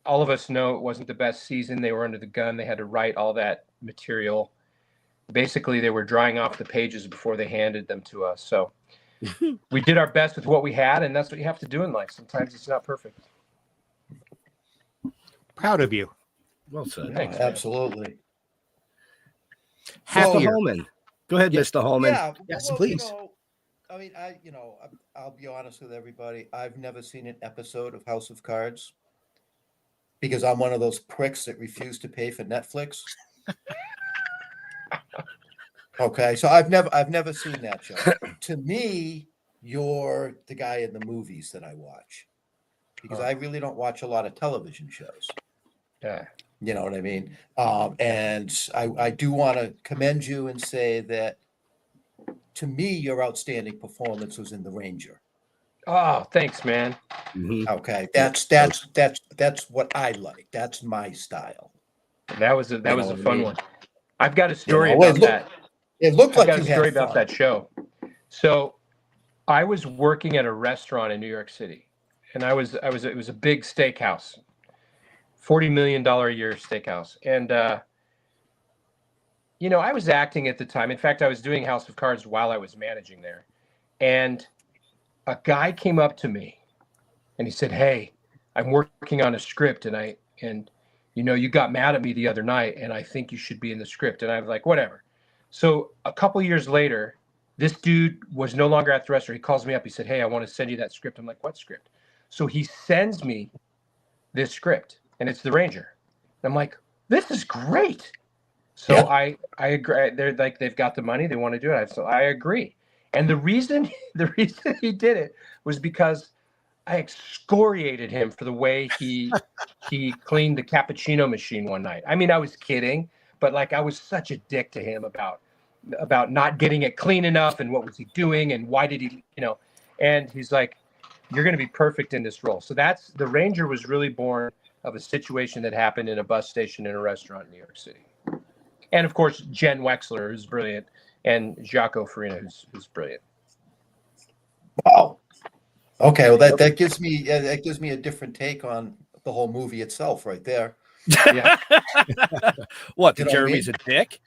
All of us know it wasn't the best season. They were under the gun. They had to write all that material. Basically, they were drying off the pages before they handed them to us. So we did our best with what we had, and that's what you have to do in life. Sometimes it's not perfect. Proud of you. Well said. Thanks. Absolutely. Mr. Holman. Go ahead, Mr. Holman. Yeah. Yes, well, please. I'll be honest with everybody. I've never seen an episode of House of Cards because I'm one of those pricks that refuse to pay for Netflix. Okay, so I've never seen that show. To me, you're the guy in the movies that I watch, because I really don't watch a lot of television shows. Yeah. You know what I mean? And I do want to commend you and say that, to me, your outstanding performance was in The Ranger. Oh, thanks, man. Okay, that's what I like. That's my style. That was a what I fun mean? one. I've got a story know, it about look- that. It looked I've like got you a story had about fun. that show. So I was working at a restaurant in New York City, and it was a big steakhouse, $40 million a year steakhouse. And, you know, I was acting at the time. In fact, I was doing House of Cards while I was managing there. And a guy came up to me and he said, "Hey, I'm working on a script, and you know, you got mad at me the other night, and I think you should be in the script." And I was like, whatever. So a couple years later, this dude was no longer at the restaurant. He calls me up. He said, "Hey, I want to send you that script." I'm like, "What script?" So he sends me this script, and it's The Ranger. And I'm like, "This is great." So Yeah. I agree. They're like, they've got the money, they want to do it. So I agree. And the reason he did it was because I excoriated him for the way he cleaned the cappuccino machine one night. I mean, I was kidding, but like I was such a dick to him about not getting it clean enough, and what was he doing, and why did he, you know? And he's like, "You're going to be perfect in this role." So that's The Ranger was really born of a situation that happened in a bus station in a restaurant in New York City. And of course, Jenn Wexler, who's brilliant, and Jaco Farina, who's brilliant. Wow. Okay, well that gives me a different take on the whole movie itself, right there. Yeah. What? You The know what I Jeremy's a dick?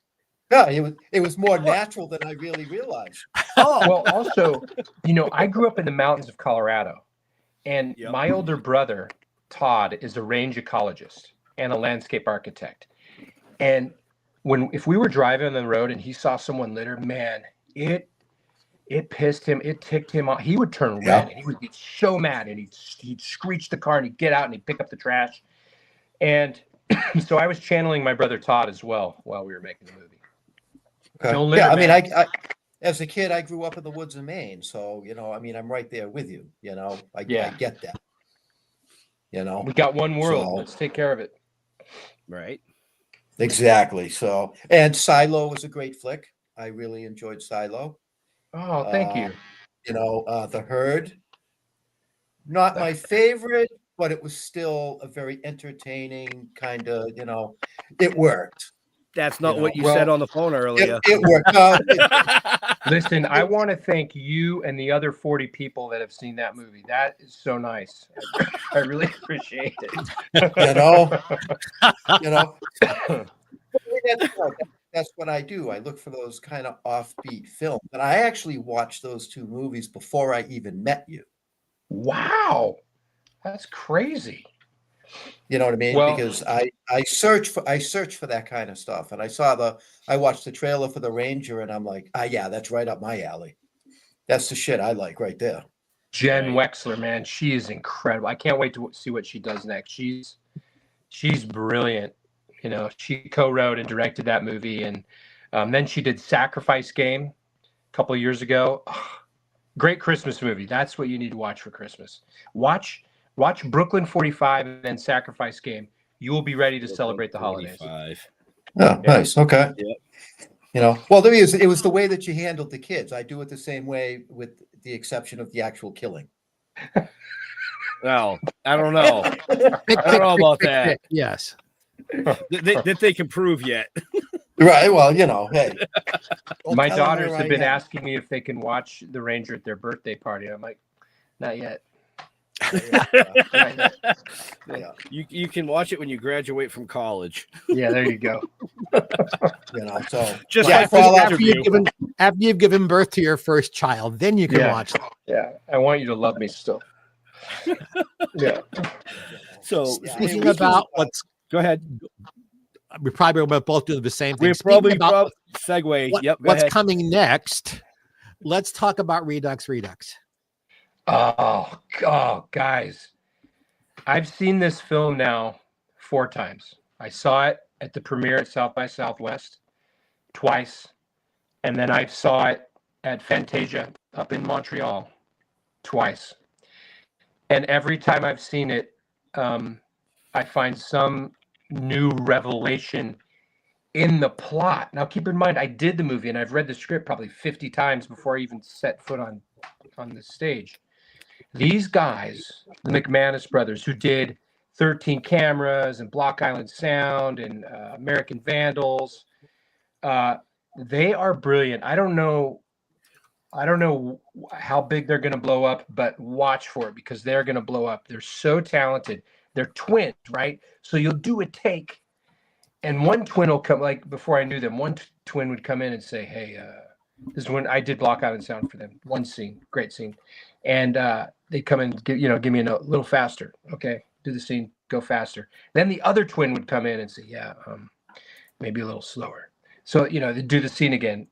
Yeah, it was more natural than I really realized. Well, also, you know, I grew up in the mountains of Colorado, and Yep. my older brother, Todd, is a range ecologist and a landscape architect. And if we were driving on the road and he saw someone litter, man, it pissed him, it ticked him off. He would turn red, and he would get so mad, and he'd screech the car, and he'd get out and he'd pick up the trash. And so I was channeling my brother Todd as well while we were making the movie. Okay. No litter, Yeah, I mean, man. I as a kid, I grew up in the woods of Maine, so you know, I mean, I'm right there with you. You know, I get that. You know, We got one world. So- Let's take care of it. Right. exactly. So, and Silo was a great flick. I really enjoyed Silo. Oh, thank you. You know, The Herd, not my favorite, but it was still a very entertaining kind of, you know, it worked. That's not You what know, you said well, on the phone earlier. It worked. Listen, I want to thank you and the other 40 people that have seen that movie. That is so nice. I really appreciate it. You know, that's what I do. I look for those kind of offbeat films. And I actually watched those two movies before I even met you. Wow. That's crazy. You know what I mean? Well- Because I search for that kind of stuff. And I watched the trailer for The Ranger, and I'm like, yeah, that's right up my alley. That's the shit I like right there. Jenn Wexler, man, she is incredible. I can't wait to see what she does next. She's brilliant. You know, she co-wrote and directed that movie, and then she did Sacrifice Game a couple of years ago. Great Christmas movie. That's what you need to watch for Christmas. Watch Brooklyn 45 and then Sacrifice Game. You will be ready to celebrate the holidays. 45. Oh, nice. Okay. Yep. You know, well, it was the way that you handled the kids. I do it the same way, with the exception of the actual killing. Well, I don't know. I don't know about that. Yes. That they can prove yet. Right. Well, you know, hey. don't My tell them daughters where have I been am. asking me if they can watch The Ranger at their birthday party. I'm like, not yet. Yeah. You can watch it when you graduate from college. Yeah, there you go. You know, so Just yeah, like for all After that- you've given birth to your first child, then you can Yeah. watch it. Yeah, I want you to love me still. Yeah. So Yeah, Speaking we about can- what's, go ahead. we probably will both do the same thing. We're Speaking probably about segue. what- Yep. Go what's ahead. coming next, let's talk about Redux Redux. Oh, guys. I've seen this film now 4 times. I saw it at the premiere at South by Southwest twice. And then I saw it at Fantasia up in Montreal twice. And every time I've seen it, I find some new revelation in the plot. Now, keep in mind, I did the movie and I've read the script probably 50 times before I even set foot on the stage. These guys, the McManus brothers, who did 13 Cameras and Block Island Sound and American Vandals, they are brilliant. I don't know how big they're going to blow up, but watch for it because they're going to blow up. They're so talented. They're twins, right? So you'll do a take, and one twin will come, like before I knew them, one twin would come in and say, hey, this is when I did Block Island Sound for them. One scene, great scene. And they come and give me a note, a little faster. Okay, do the scene, go faster. Then the other twin would come in and say, yeah, maybe a little slower. So, they do the scene again.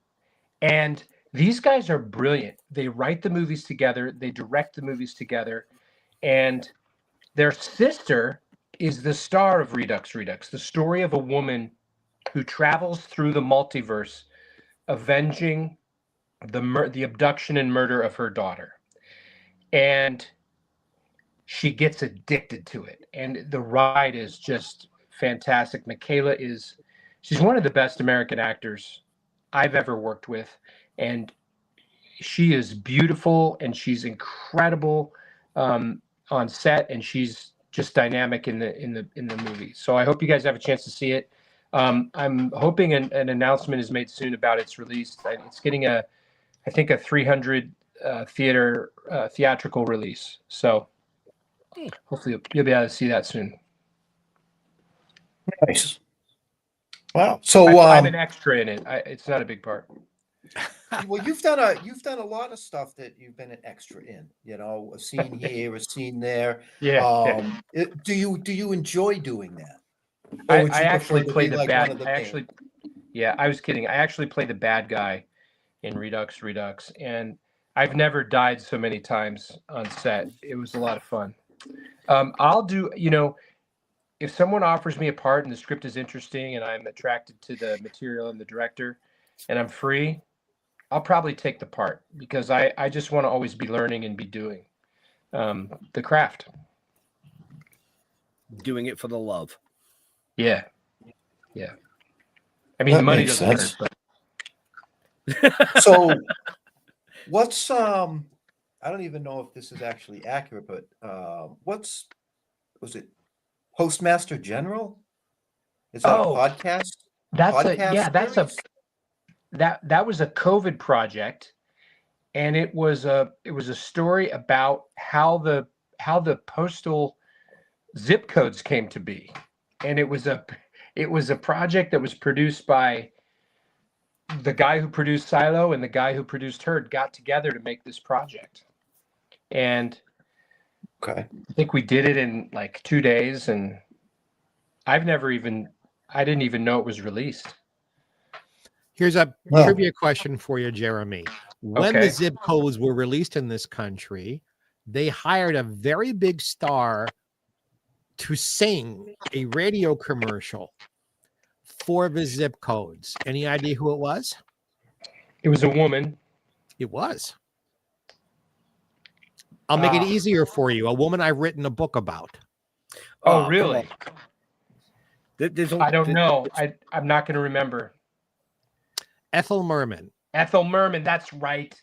And these guys are brilliant. They write the movies together. They direct the movies together. And their sister is the star of Redux Redux, the story of a woman who travels through the multiverse, avenging the abduction and murder of her daughter. And she gets addicted to it. And the ride is just fantastic. Michaela she's one of the best American actors I've ever worked with. And she is beautiful and she's incredible on set, and she's just dynamic in the movie. So I hope you guys have a chance to see it. I'm hoping an announcement is made soon about its release. It's getting I think a 300 theatrical release. So hopefully you'll be able to see that soon. Nice. Wow. So I'm an extra in it. It's not a big part. Well, you've done a lot of stuff that you've been an extra in. A scene here, a scene there. Yeah. Do you enjoy doing that? I actually play the bad. I was kidding. I actually play the bad guy in Redux Redux, and I've never died so many times on set. It was a lot of fun. I'll do. If someone offers me a part and the script is interesting and I'm attracted to the material and the director, and I'm free, I'll probably take the part because I just want to always be learning and be doing the craft. Doing it for the love. Yeah. I mean, the money doesn't hurt. But... So, what's I don't even know if this is actually accurate, but was it Postmaster General? Is that a podcast? That was a COVID project, and it was a story about how the postal zip codes came to be, and it was a project that was produced by the guy who produced Silo and the guy who produced Herd got together to make this project, and I think we did it in like 2 days, and I didn't even know it was released. Here's a trivia question for you, Jeremy. When the zip codes were released in this country, they hired a very big star to sing a radio commercial for the zip codes. Any idea who it was? It was a woman. It was. I'll make it easier for you. A woman I've written a book about. Oh, really? I don't know. I'm not going to remember. Ethel Merman. Ethel Merman, that's right.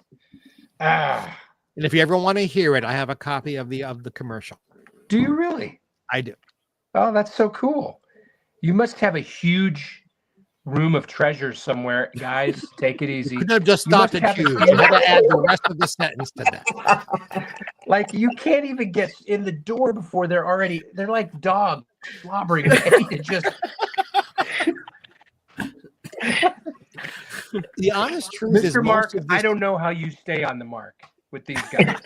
And if you ever want to hear it, I have a copy of the commercial. Do you really? I do. Oh, that's so cool. You must have a huge room of treasures somewhere. Guys, take it easy. You could have just stopped at huge. You had to add the rest of the sentence to that. Like, you can't even get in the door before they're like dogs slobbering. Ready to just... The honest truth is, Mr. Mark, I don't know how you stay on the mark with these guys.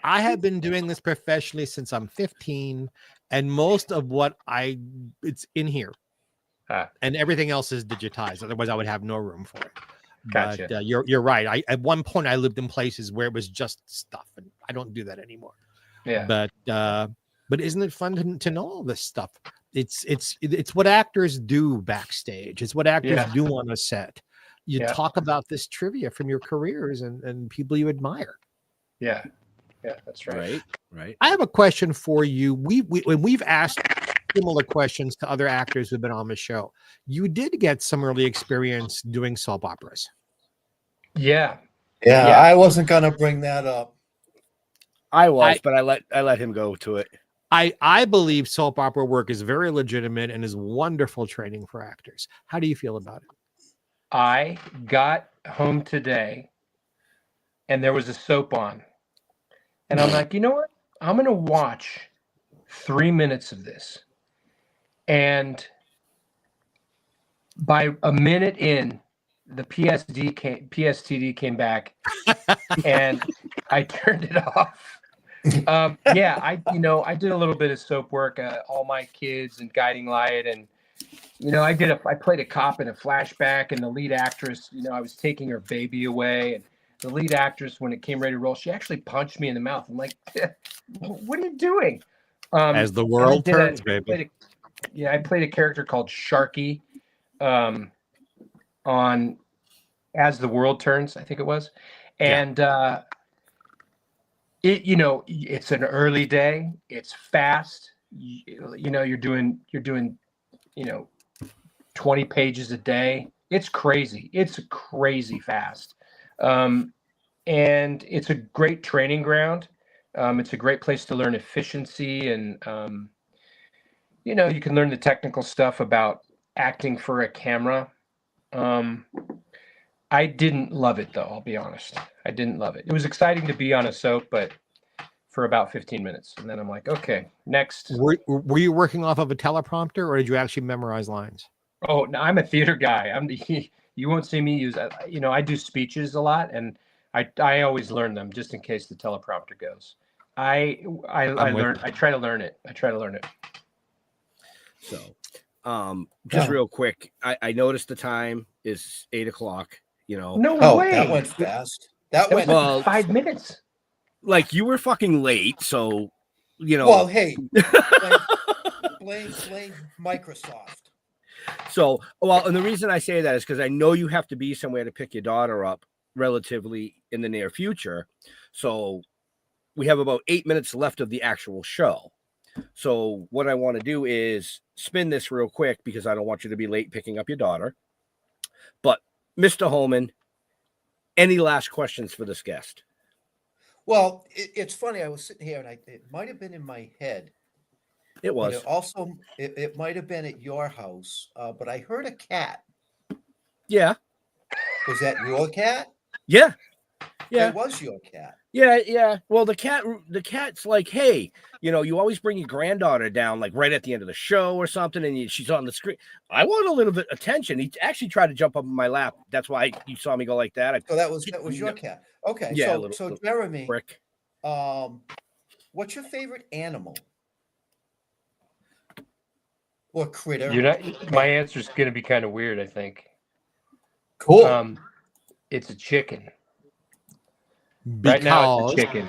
I have been doing this professionally since I'm 15, and most of what it's in here, and everything else is digitized. Otherwise, I would have no room for it. Gotcha. But you're right. At one point, I lived in places where it was just stuff, and I don't do that anymore. Yeah. But isn't it fun to know all this stuff? It's what actors do backstage. It's what actors do on a set. you Yeah. talk about this trivia from your careers and people you admire. Yeah. Yeah, that's right. Right. I have a question for you. When we've asked similar questions to other actors who've been on the show, you did get some early experience doing soap operas. Yeah. Yeah, Yeah. I wasn't gonna bring that up. I was, but I let him go to it. I believe soap opera work is very legitimate and is wonderful training for actors. How do you feel about it? I got home today and there was a soap on. And I'm like, you know what? I'm going to watch 3 minutes of this. And by a minute in, the PSTD came back and I turned it off. Yeah, I did a little bit of soap work, All My Kids and Guiding Light. And, I played a cop in a flashback, and the lead actress, I was taking her baby away, and the lead actress, when it came ready to roll, she actually punched me in the mouth. I'm like, what are you doing? As the world turns, baby. I played a character called Sharky on As the World Turns, I think it was. And it's an early day. It's fast. You're doing 20 pages a day. It's crazy. It's crazy fast. And it's a great training ground. It's a great place to learn efficiency, and you can learn the technical stuff about acting for a camera. I didn't love it, though. I'll be honest. I didn't love it. It was exciting to be on a soap, but for about 15 minutes. And then I'm like, okay, next. Were you working off of a teleprompter, or did you actually memorize lines? Oh, no, I'm a theater guy. You won't see me use, I do speeches a lot, and I always learn them just in case the teleprompter goes. I try to learn it. So, just real quick, I noticed the time is 8:00. No way. That went fast. That was went like 5 minutes. Like, you were fucking late, so Well, hey, blame Microsoft. So, and the reason I say that is because I know you have to be somewhere to pick your daughter up relatively in the near future. So we have about 8 minutes left of the actual show. So what I want to do is spin this real quick, because I don't want you to be late picking up your daughter. But Mr. Holman, any last questions for this guest? Well, it's funny. I was sitting here, and it might have been in my head. It was. It might have been at your house, but I heard a cat. Yeah. Was that your cat? Yeah. It was your cat. Yeah. Well, the cat's like, hey, you always bring your granddaughter down like right at the end of the show or something, and she's on the screen. I want a little bit of attention. He actually tried to jump up in my lap. That's why you saw me go like that. So that was your cat. Okay. Yeah. So Jeremy, brick. what's your favorite animal or critter? My answer is going to be kind of weird, I think. Cool. It's a chicken. Because... Right now, it's a chicken.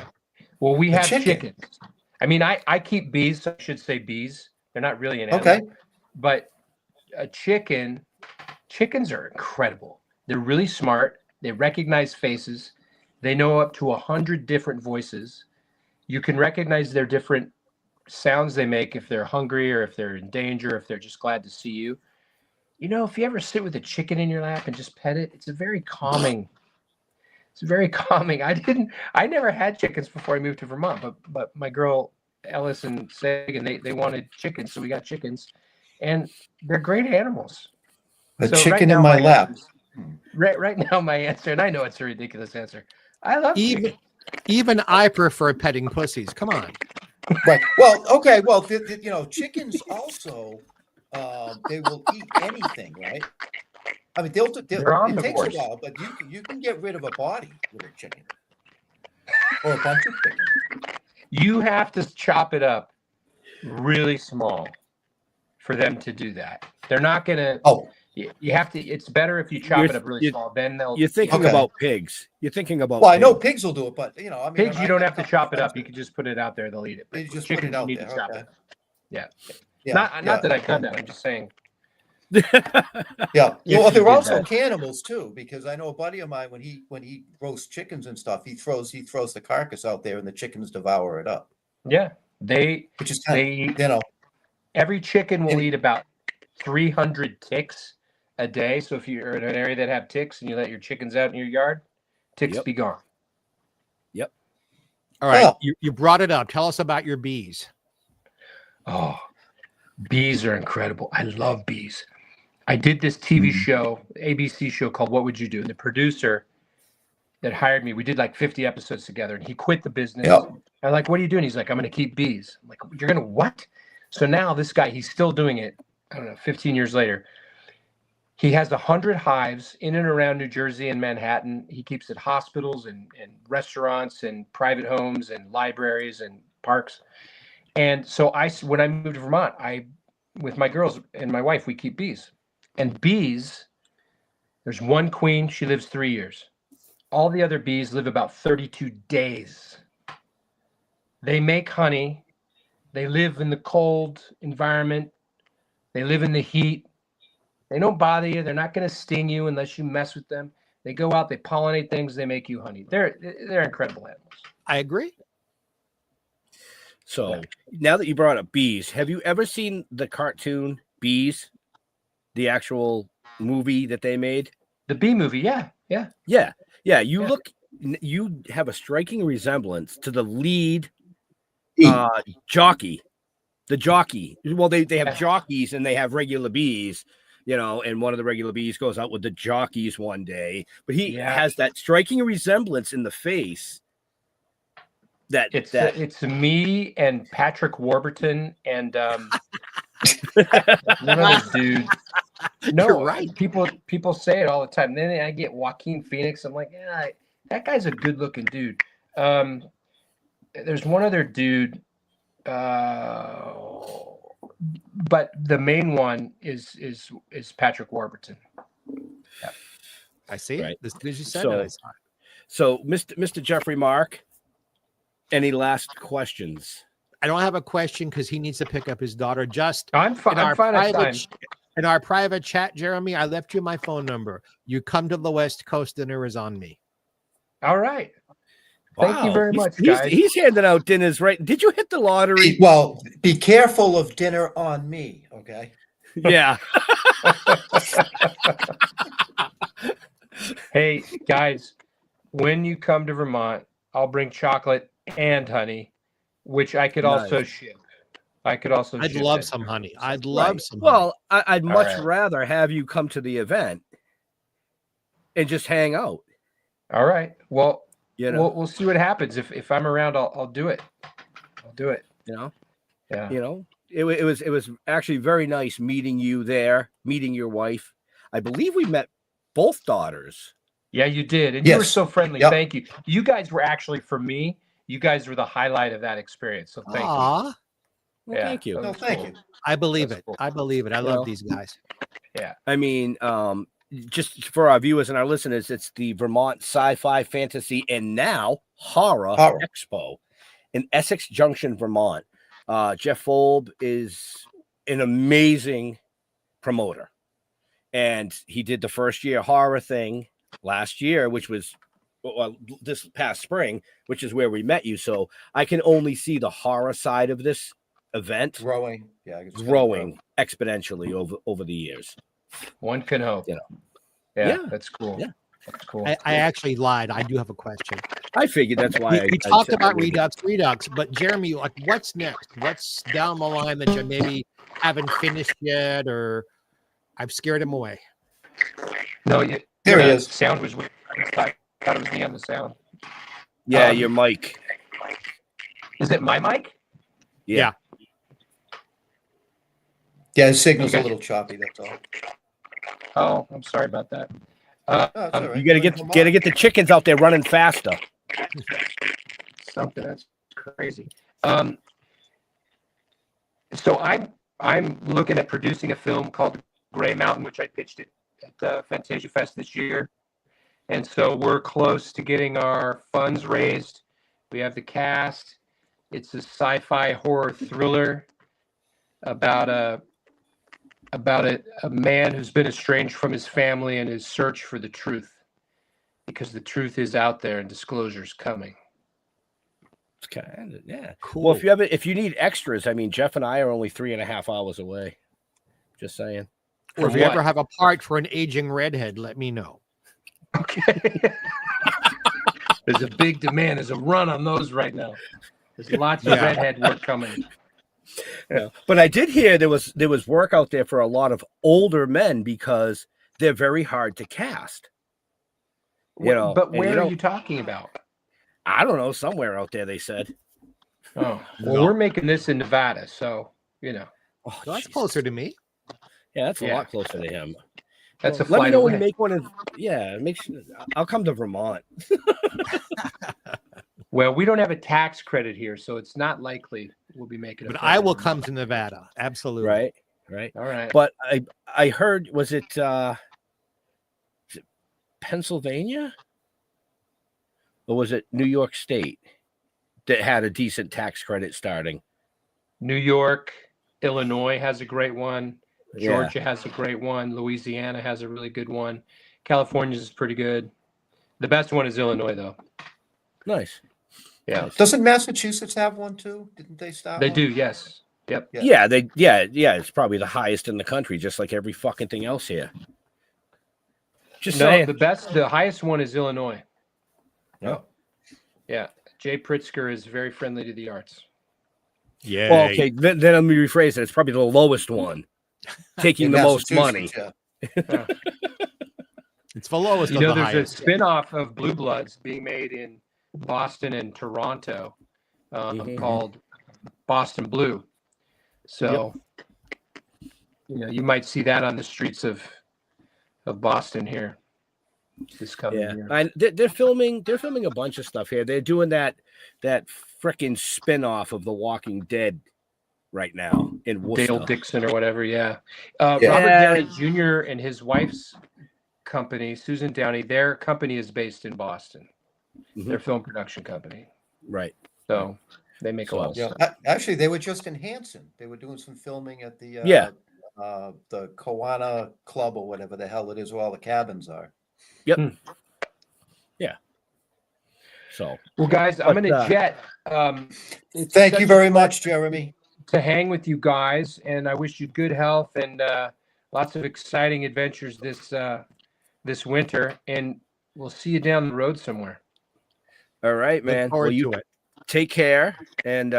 Well, we have chicken. chickens. I mean, I keep bees, so I should say bees. They're not really an animal. Okay. But chickens are incredible. They're really smart. They recognize faces. They know up to 100 different voices. You can recognize their different sounds they make if they're hungry or if they're in danger, or if they're just glad to see you. If you ever sit with a chicken in your lap and just pet it, it's very calming. I never had chickens before I moved to Vermont, but my girl Ellis and Sagan, they wanted chickens, so we got chickens, and they're great animals. A chicken in my lap. Right now, my answer, and I know it's a ridiculous answer. I love chicken. Even I prefer petting pussies. Come on. Right. Well, okay. Well, chickens also, they will eat anything, right? I mean, it takes a while, but you can get rid of a body with a chicken or a bunch of chickens. You have to chop it up really small for them to do that. They're not gonna. Oh, you have to. It's better if you chop it up really small. Then they'll. You're thinking about pigs. You're thinking about. Well, I know pigs will do it, but pigs, you don't have to chop it up. You can just put it out there. They'll eat it. You just chickens, put it out you need there. to chop Okay. it. Yeah. Yeah. Not that I cut that. I'm just saying. Yeah. If Well, you they're did also that. cannibals too, because I know a buddy of mine when he roasts chickens and stuff, he throws the carcass out there and the chickens devour it up, Yeah, they which is they eat, you know. every chicken will And eat about 300 ticks a day. So if you're in an area that have ticks and you let your chickens out in your yard, ticks Yep. be gone. Yep. All right, Oh. you brought it up. Tell us about your bees. Oh, bees are incredible. I love bees. I did this TV show, ABC show called What Would You Do? And the producer that hired me, we did like 50 episodes together, and he quit the business. Yep. I'm like, what are you doing? He's like, I'm going to keep bees. I'm like, you're going to what? So now this guy, he's still doing it. I don't know, 15 years later. He has 100 hives in and around New Jersey and Manhattan. He keeps at hospitals and restaurants and private homes and libraries and parks. And so when I moved to Vermont, with my girls and my wife, we keep bees. And bees, there's one queen, she lives 3 years. All the other bees live about 32 days. They make honey. They live in the cold environment. They live in the heat. They don't bother you. They're not going to sting you unless you mess with them. They go out, they pollinate things, they make you honey. They're incredible animals. I agree. So now that you brought up bees, have you ever seen the cartoon Bees, the actual movie that they made? The bee movie, yeah. You Yeah. look, you have a striking resemblance to the lead jockey. The jockey. Well, they have jockeys and they have regular bees, and one of the regular bees goes out with the jockeys one day, but he has that striking resemblance in the face. It's me and Patrick Warburton and one other dude. No, You're right. People say it all the time. Then I get Joaquin Phoenix. I'm like, yeah, that guy's a good looking dude. There's one other dude, but the main one is Patrick Warburton. Yeah. I see Right. it. As soon as you said So- it, I saw it. So, Mr. Jeffrey Mark, any last questions? I don't have a question because he needs to pick up his daughter. Just I'm fine. I'm fine at time. in our private chat, Jeremy, I left you my phone number. You come to the West Coast, dinner is on me. All right. Thank you very much, guys. He's handing out dinners, right? Did you hit the lottery? Well, be careful of dinner on me, okay? Yeah. Hey, guys, when you come to Vermont, I'll bring chocolate and honey, which I could also ship. I'd love some honey. I'd love some honey. Well, I'd much right. rather have you come to the event and just hang out. All right. Well, We'll see what happens. If I'm around, I'll do it. I'll do it. Yeah. It was actually very nice meeting you there, meeting your wife. I believe we met both daughters. Yeah, you did. And you were Yes. so friendly. Yep. Thank you. You guys were actually, for me, you guys were the highlight of that experience. So thank you. Aw, Well, Yeah, thank you. that No, was thank cool. you. I believe That's it. cool. I believe it. I love these guys. I mean, just for our viewers and our listeners, it's the Vermont Sci-Fi, Fantasy, and now Horror Expo in Essex Junction, Vermont. Jeff Folb is an amazing promoter, and he did the first year horror thing last year, which was this past spring, which is where we met you. So I can only see the horror side of this event Growing. Yeah. It's gonna growing exponentially over the years. One can hope. Yeah. Yeah, that's cool. Yeah. That's cool. I actually lied. I do have a question. I figured that's why We I talked said about maybe. Redux, but Jeremy, like, what's next? What's down the line that you maybe haven't finished yet, or I've scared him away? No, There he is. Sound was weird. I thought it was me on the sound. Yeah, your mic. Is it my mic? Yeah. Yeah, his signal's Okay. a little choppy, that's all. Oh, I'm sorry about that. No, it's all right. You gotta get the chickens out there running faster. Something that's crazy. So I'm looking at producing a film called Gray Mountain, which I pitched it at Fantasia Fest this year. And so we're close to getting our funds raised. We have the cast. It's a sci-fi horror thriller about about a man who's been estranged from his family and his search for the truth, because the truth is out there and disclosure's coming. It's kind of, yeah. Cool. Well, if you need extras, I mean, Jeff and I are only 3.5 hours away. Just saying. Or if you ever have a part for an aging redhead, let me know. Okay. There's a big demand. There's a run on those right now. There's lots of redhead work coming. Yeah. But I did hear there was work out there for a lot of older men because they're very hard to cast. You know, but where are you talking about? I don't know. Somewhere out there, they said. Oh, well, we're making this in Nevada, so you know. Oh, So that's geez. closer to me. Yeah, that's a lot closer to him. That's a Let me flight know away. when you make one. I'll come to Vermont. Well, we don't have a tax credit here, so it's not likely we'll be making. But I will come to Nevada. Absolutely. Right. All right. But I heard, was it Pennsylvania? Or was it New York State that had a decent tax credit starting? New York, Illinois has a great one. Yeah. Georgia has a great one. Louisiana has a really good one. California's is pretty good. The best one is Illinois, though. Nice. Yeah. Doesn't Massachusetts have one too? Didn't they start? They one? do, yes. Yep. Yeah. It's probably the highest in the country, just like every fucking thing else here. Just No, saying. the highest one is Illinois. Yeah. Yeah. Jay Pritzker is very friendly to the arts. Yeah. Well, okay, then let me rephrase it. It's probably the lowest one, taking In the most money. Massachusetts, yeah. It's the lowest You of know, the there's highest. a spin-off of Blue Bloods being made in Boston and Toronto called Boston Blue. So, you know, you might see that on the streets of Boston here this coming year. And they're filming a bunch of stuff here. They're doing that freaking spin-off of The Walking Dead right now in Worcester. Dale Dixon or whatever, yeah. Robert Downey Jr. and his wife's company, Susan Downey, their company is based in Boston. Their film production company. Right. So they make a lot of Yeah. stuff. Actually, they were just in Hanson. They were doing some filming at the the Kiwana Club or whatever the hell it is, where all the cabins are. Yep. Yeah. So, Well, guys, I'm going to jet. It's Thank such you a very pleasure much, Jeremy. to hang with you guys, and I wish you good health and lots of exciting adventures this winter. And we'll see you down the road somewhere. all right, man. Look forward You to it. take care and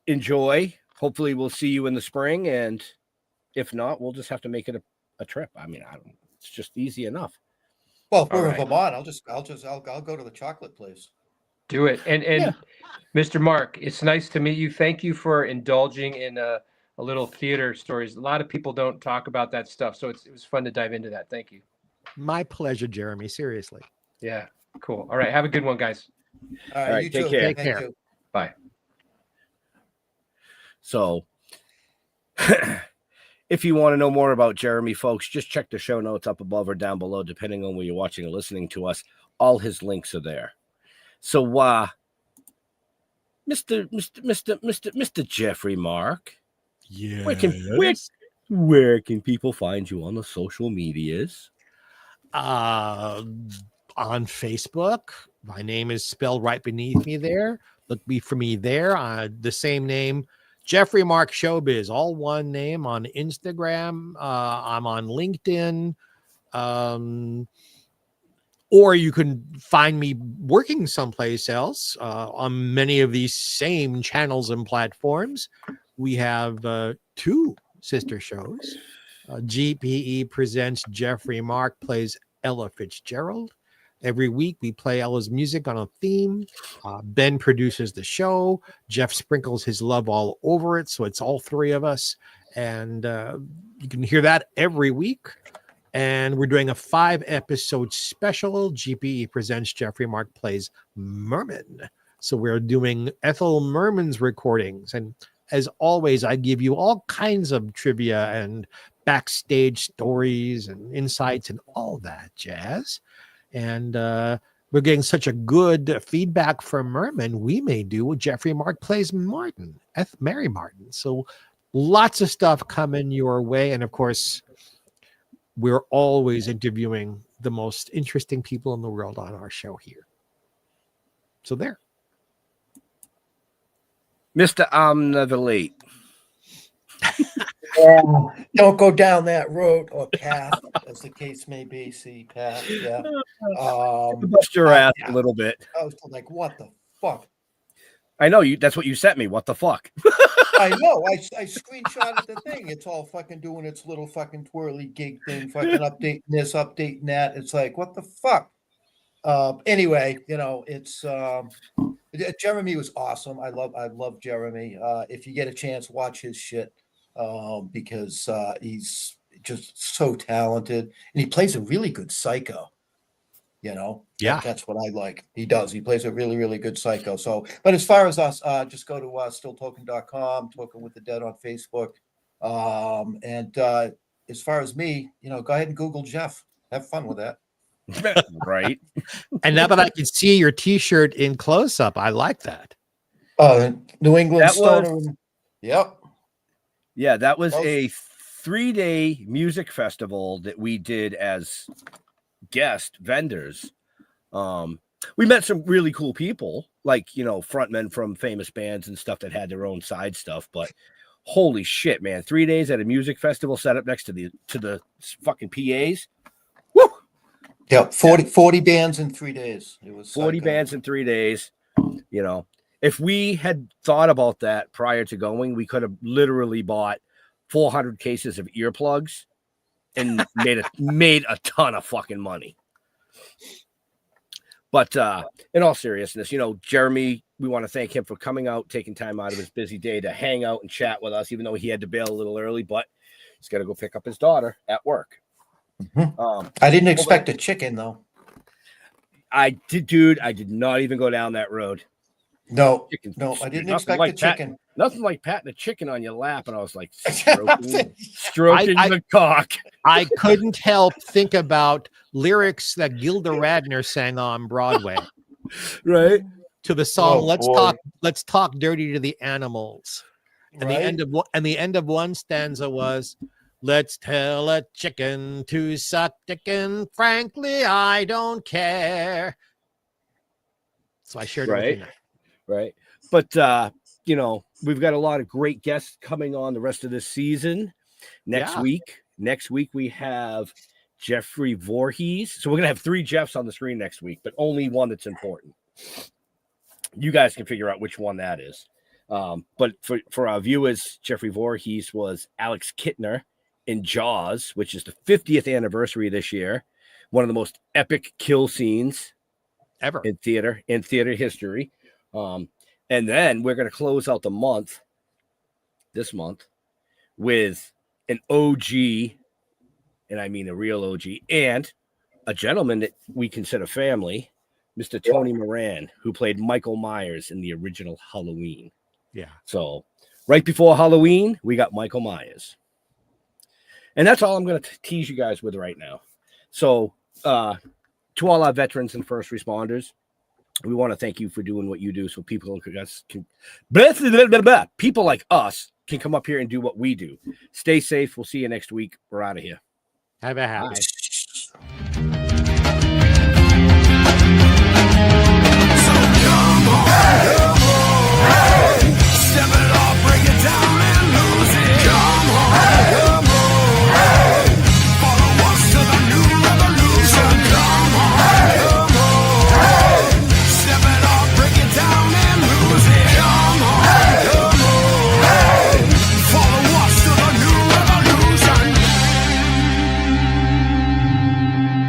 enjoy. Hopefully, we'll see you in the spring, and if not, we'll just have to make it a trip. I mean, it's just easy enough. Well, if we're All in right. Vermont, I'll go to the chocolate place. Do it. And Mr. Mark, it's nice to meet you. Thank you for indulging in a little theater stories. A lot of people don't talk about that stuff, so it was fun to dive into that. Thank you. My pleasure, Jeremy. Seriously. Yeah, cool. All right, have a good one, guys. All right, you take too. care. Take Thank care. you. Bye. So, if you want to know more about Jeremy, folks, just check the show notes up above or down below, depending on where you're watching or listening to us. All his links are there. So, Mr. Jeffrey Mark, Yeah. where can people find you on the social medias? On Facebook. My name is spelled right beneath me there. Look for me there. The same name, Jeffrey Mark Showbiz, all one name on Instagram. I'm on LinkedIn. Or you can find me working someplace else on many of these same channels and platforms. We have two sister shows. GPE presents Jeffrey Mark plays Ella Fitzgerald. Every week we play Ella's music on a theme. Ben produces the show. Jeff sprinkles his love all over it. So it's all three of us. And you can hear that every week. And we're doing a 5-episode special. GPE presents Jeffrey Mark plays Merman. So we're doing Ethel Merman's recordings. And as always, I give you all kinds of trivia and backstage stories and insights and all that jazz. And we're getting such a good feedback from Merman. We may do Jeffrey Mark plays Martin, Mary Martin. So lots of stuff coming your way. And of course, we're always interviewing the most interesting people in the world on our show here. So there. Mr. Omnivolate. Don't go down that road or path, as the case may be. See, path, yeah. Bust your ass a little bit. I was like, what the fuck? I know you. That's what you sent me. What the fuck? I know. I screenshotted the thing. It's all fucking doing its little fucking twirly gig thing, fucking updating this, updating that. It's like, what the fuck? Anyway, you know, it's Jeremy was awesome. I love Jeremy. If you get a chance, watch his shit. Because he's just so talented and he plays a really good psycho, you know. Yeah, that's what I like. He plays a really, really good psycho. So, but as far as us, just go to stilltoken.com, Token with the Dead on Facebook. And as far as me, you know, go ahead and Google Jeff. Have fun with that. Right. And now that I can see your t-shirt in close up, I like that. New England That Stoner. was- Yep. Yeah, that was a 3-day music festival that we did as guest vendors. We met some really cool people, like, you know, frontmen from famous bands and stuff that had their own side stuff. But holy shit, man, 3 days at a music festival set up next to the fucking PAs. Woo! Yeah, 40 bands in 3 days. It was 40 bands in 3 days. You know, if we had thought about that prior to going, we could have literally bought 400 cases of earplugs and made a ton of fucking money. But in all seriousness, you know, Jeremy, we want to thank him for coming out, taking time out of his busy day to hang out and chat with us, even though he had to bail a little early, but he's got to go pick up his daughter at work. Mm-hmm. I didn't expect a chicken, though. I did not even go down that road. No, I didn't expect like the chicken. Nothing like patting a chicken on your lap, and I was like stroking the cock. I couldn't help think about lyrics that Gilda Radner sang on Broadway, right? To the song Oh, "Let's Talk Dirty to the Animals," and Right. the end of one stanza was, "Let's tell a chicken to suck chicken. Frankly, I don't care." So I shared it with you. Right. But, you know, we've got a lot of great guests coming on the rest of this season. Next week, we have Jeffrey Voorhees. So we're going to have 3 Jeffs on the screen next week, but only one that's important. You guys can figure out which one that is. But for our viewers, Jeffrey Voorhees was Alex Kittner in Jaws, which is the 50th anniversary this year. One of the most epic kill scenes Ever in theater history. And then we're going to close out this month with an OG, and I mean a real OG, and a gentleman that we consider family, Mr. Tony Moran, who played Michael Myers in the original Halloween. Yeah. So right before Halloween, we got Michael Myers. And that's all I'm going to tease you guys with right now. So to all our veterans and first responders, we want to thank you for doing what you do, so people people like us can come up here and do what we do. Stay safe. We'll see you next week. We're out of here. Have a happy. Bye.